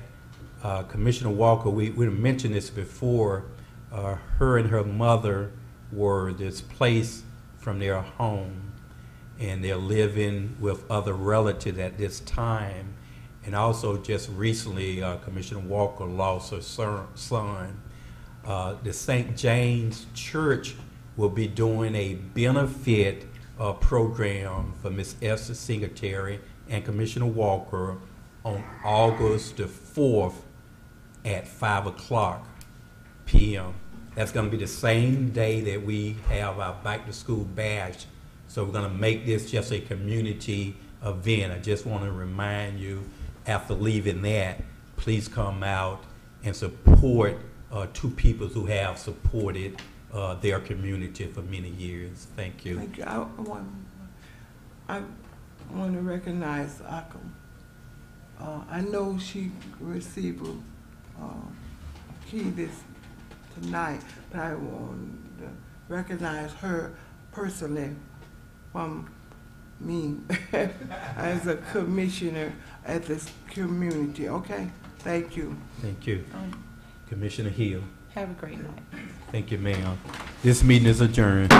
Commissioner Walker, we mentioned this before, her and her mother were displaced from their home, and they're living with other relatives at this time. And also just recently, Commissioner Walker lost her son. The St. James Church will be doing a benefit program for Ms. Esther Singletary and Commissioner Walker on August the 4th at 5:00 p.m. That's going to be the same day that we have our back to school bash. So we're going to make this just a community event. I just want to remind you, after leaving that, please come out and support two people who have supported their community for many years. Thank you. Thank you. I want to recognize Akam. I know she received a key tonight, but I want to recognize her personally from me as a commissioner at this community. Okay? Thank you. Thank you. Commissioner Hill. Have a great night. Thank you, ma'am. This meeting is adjourned.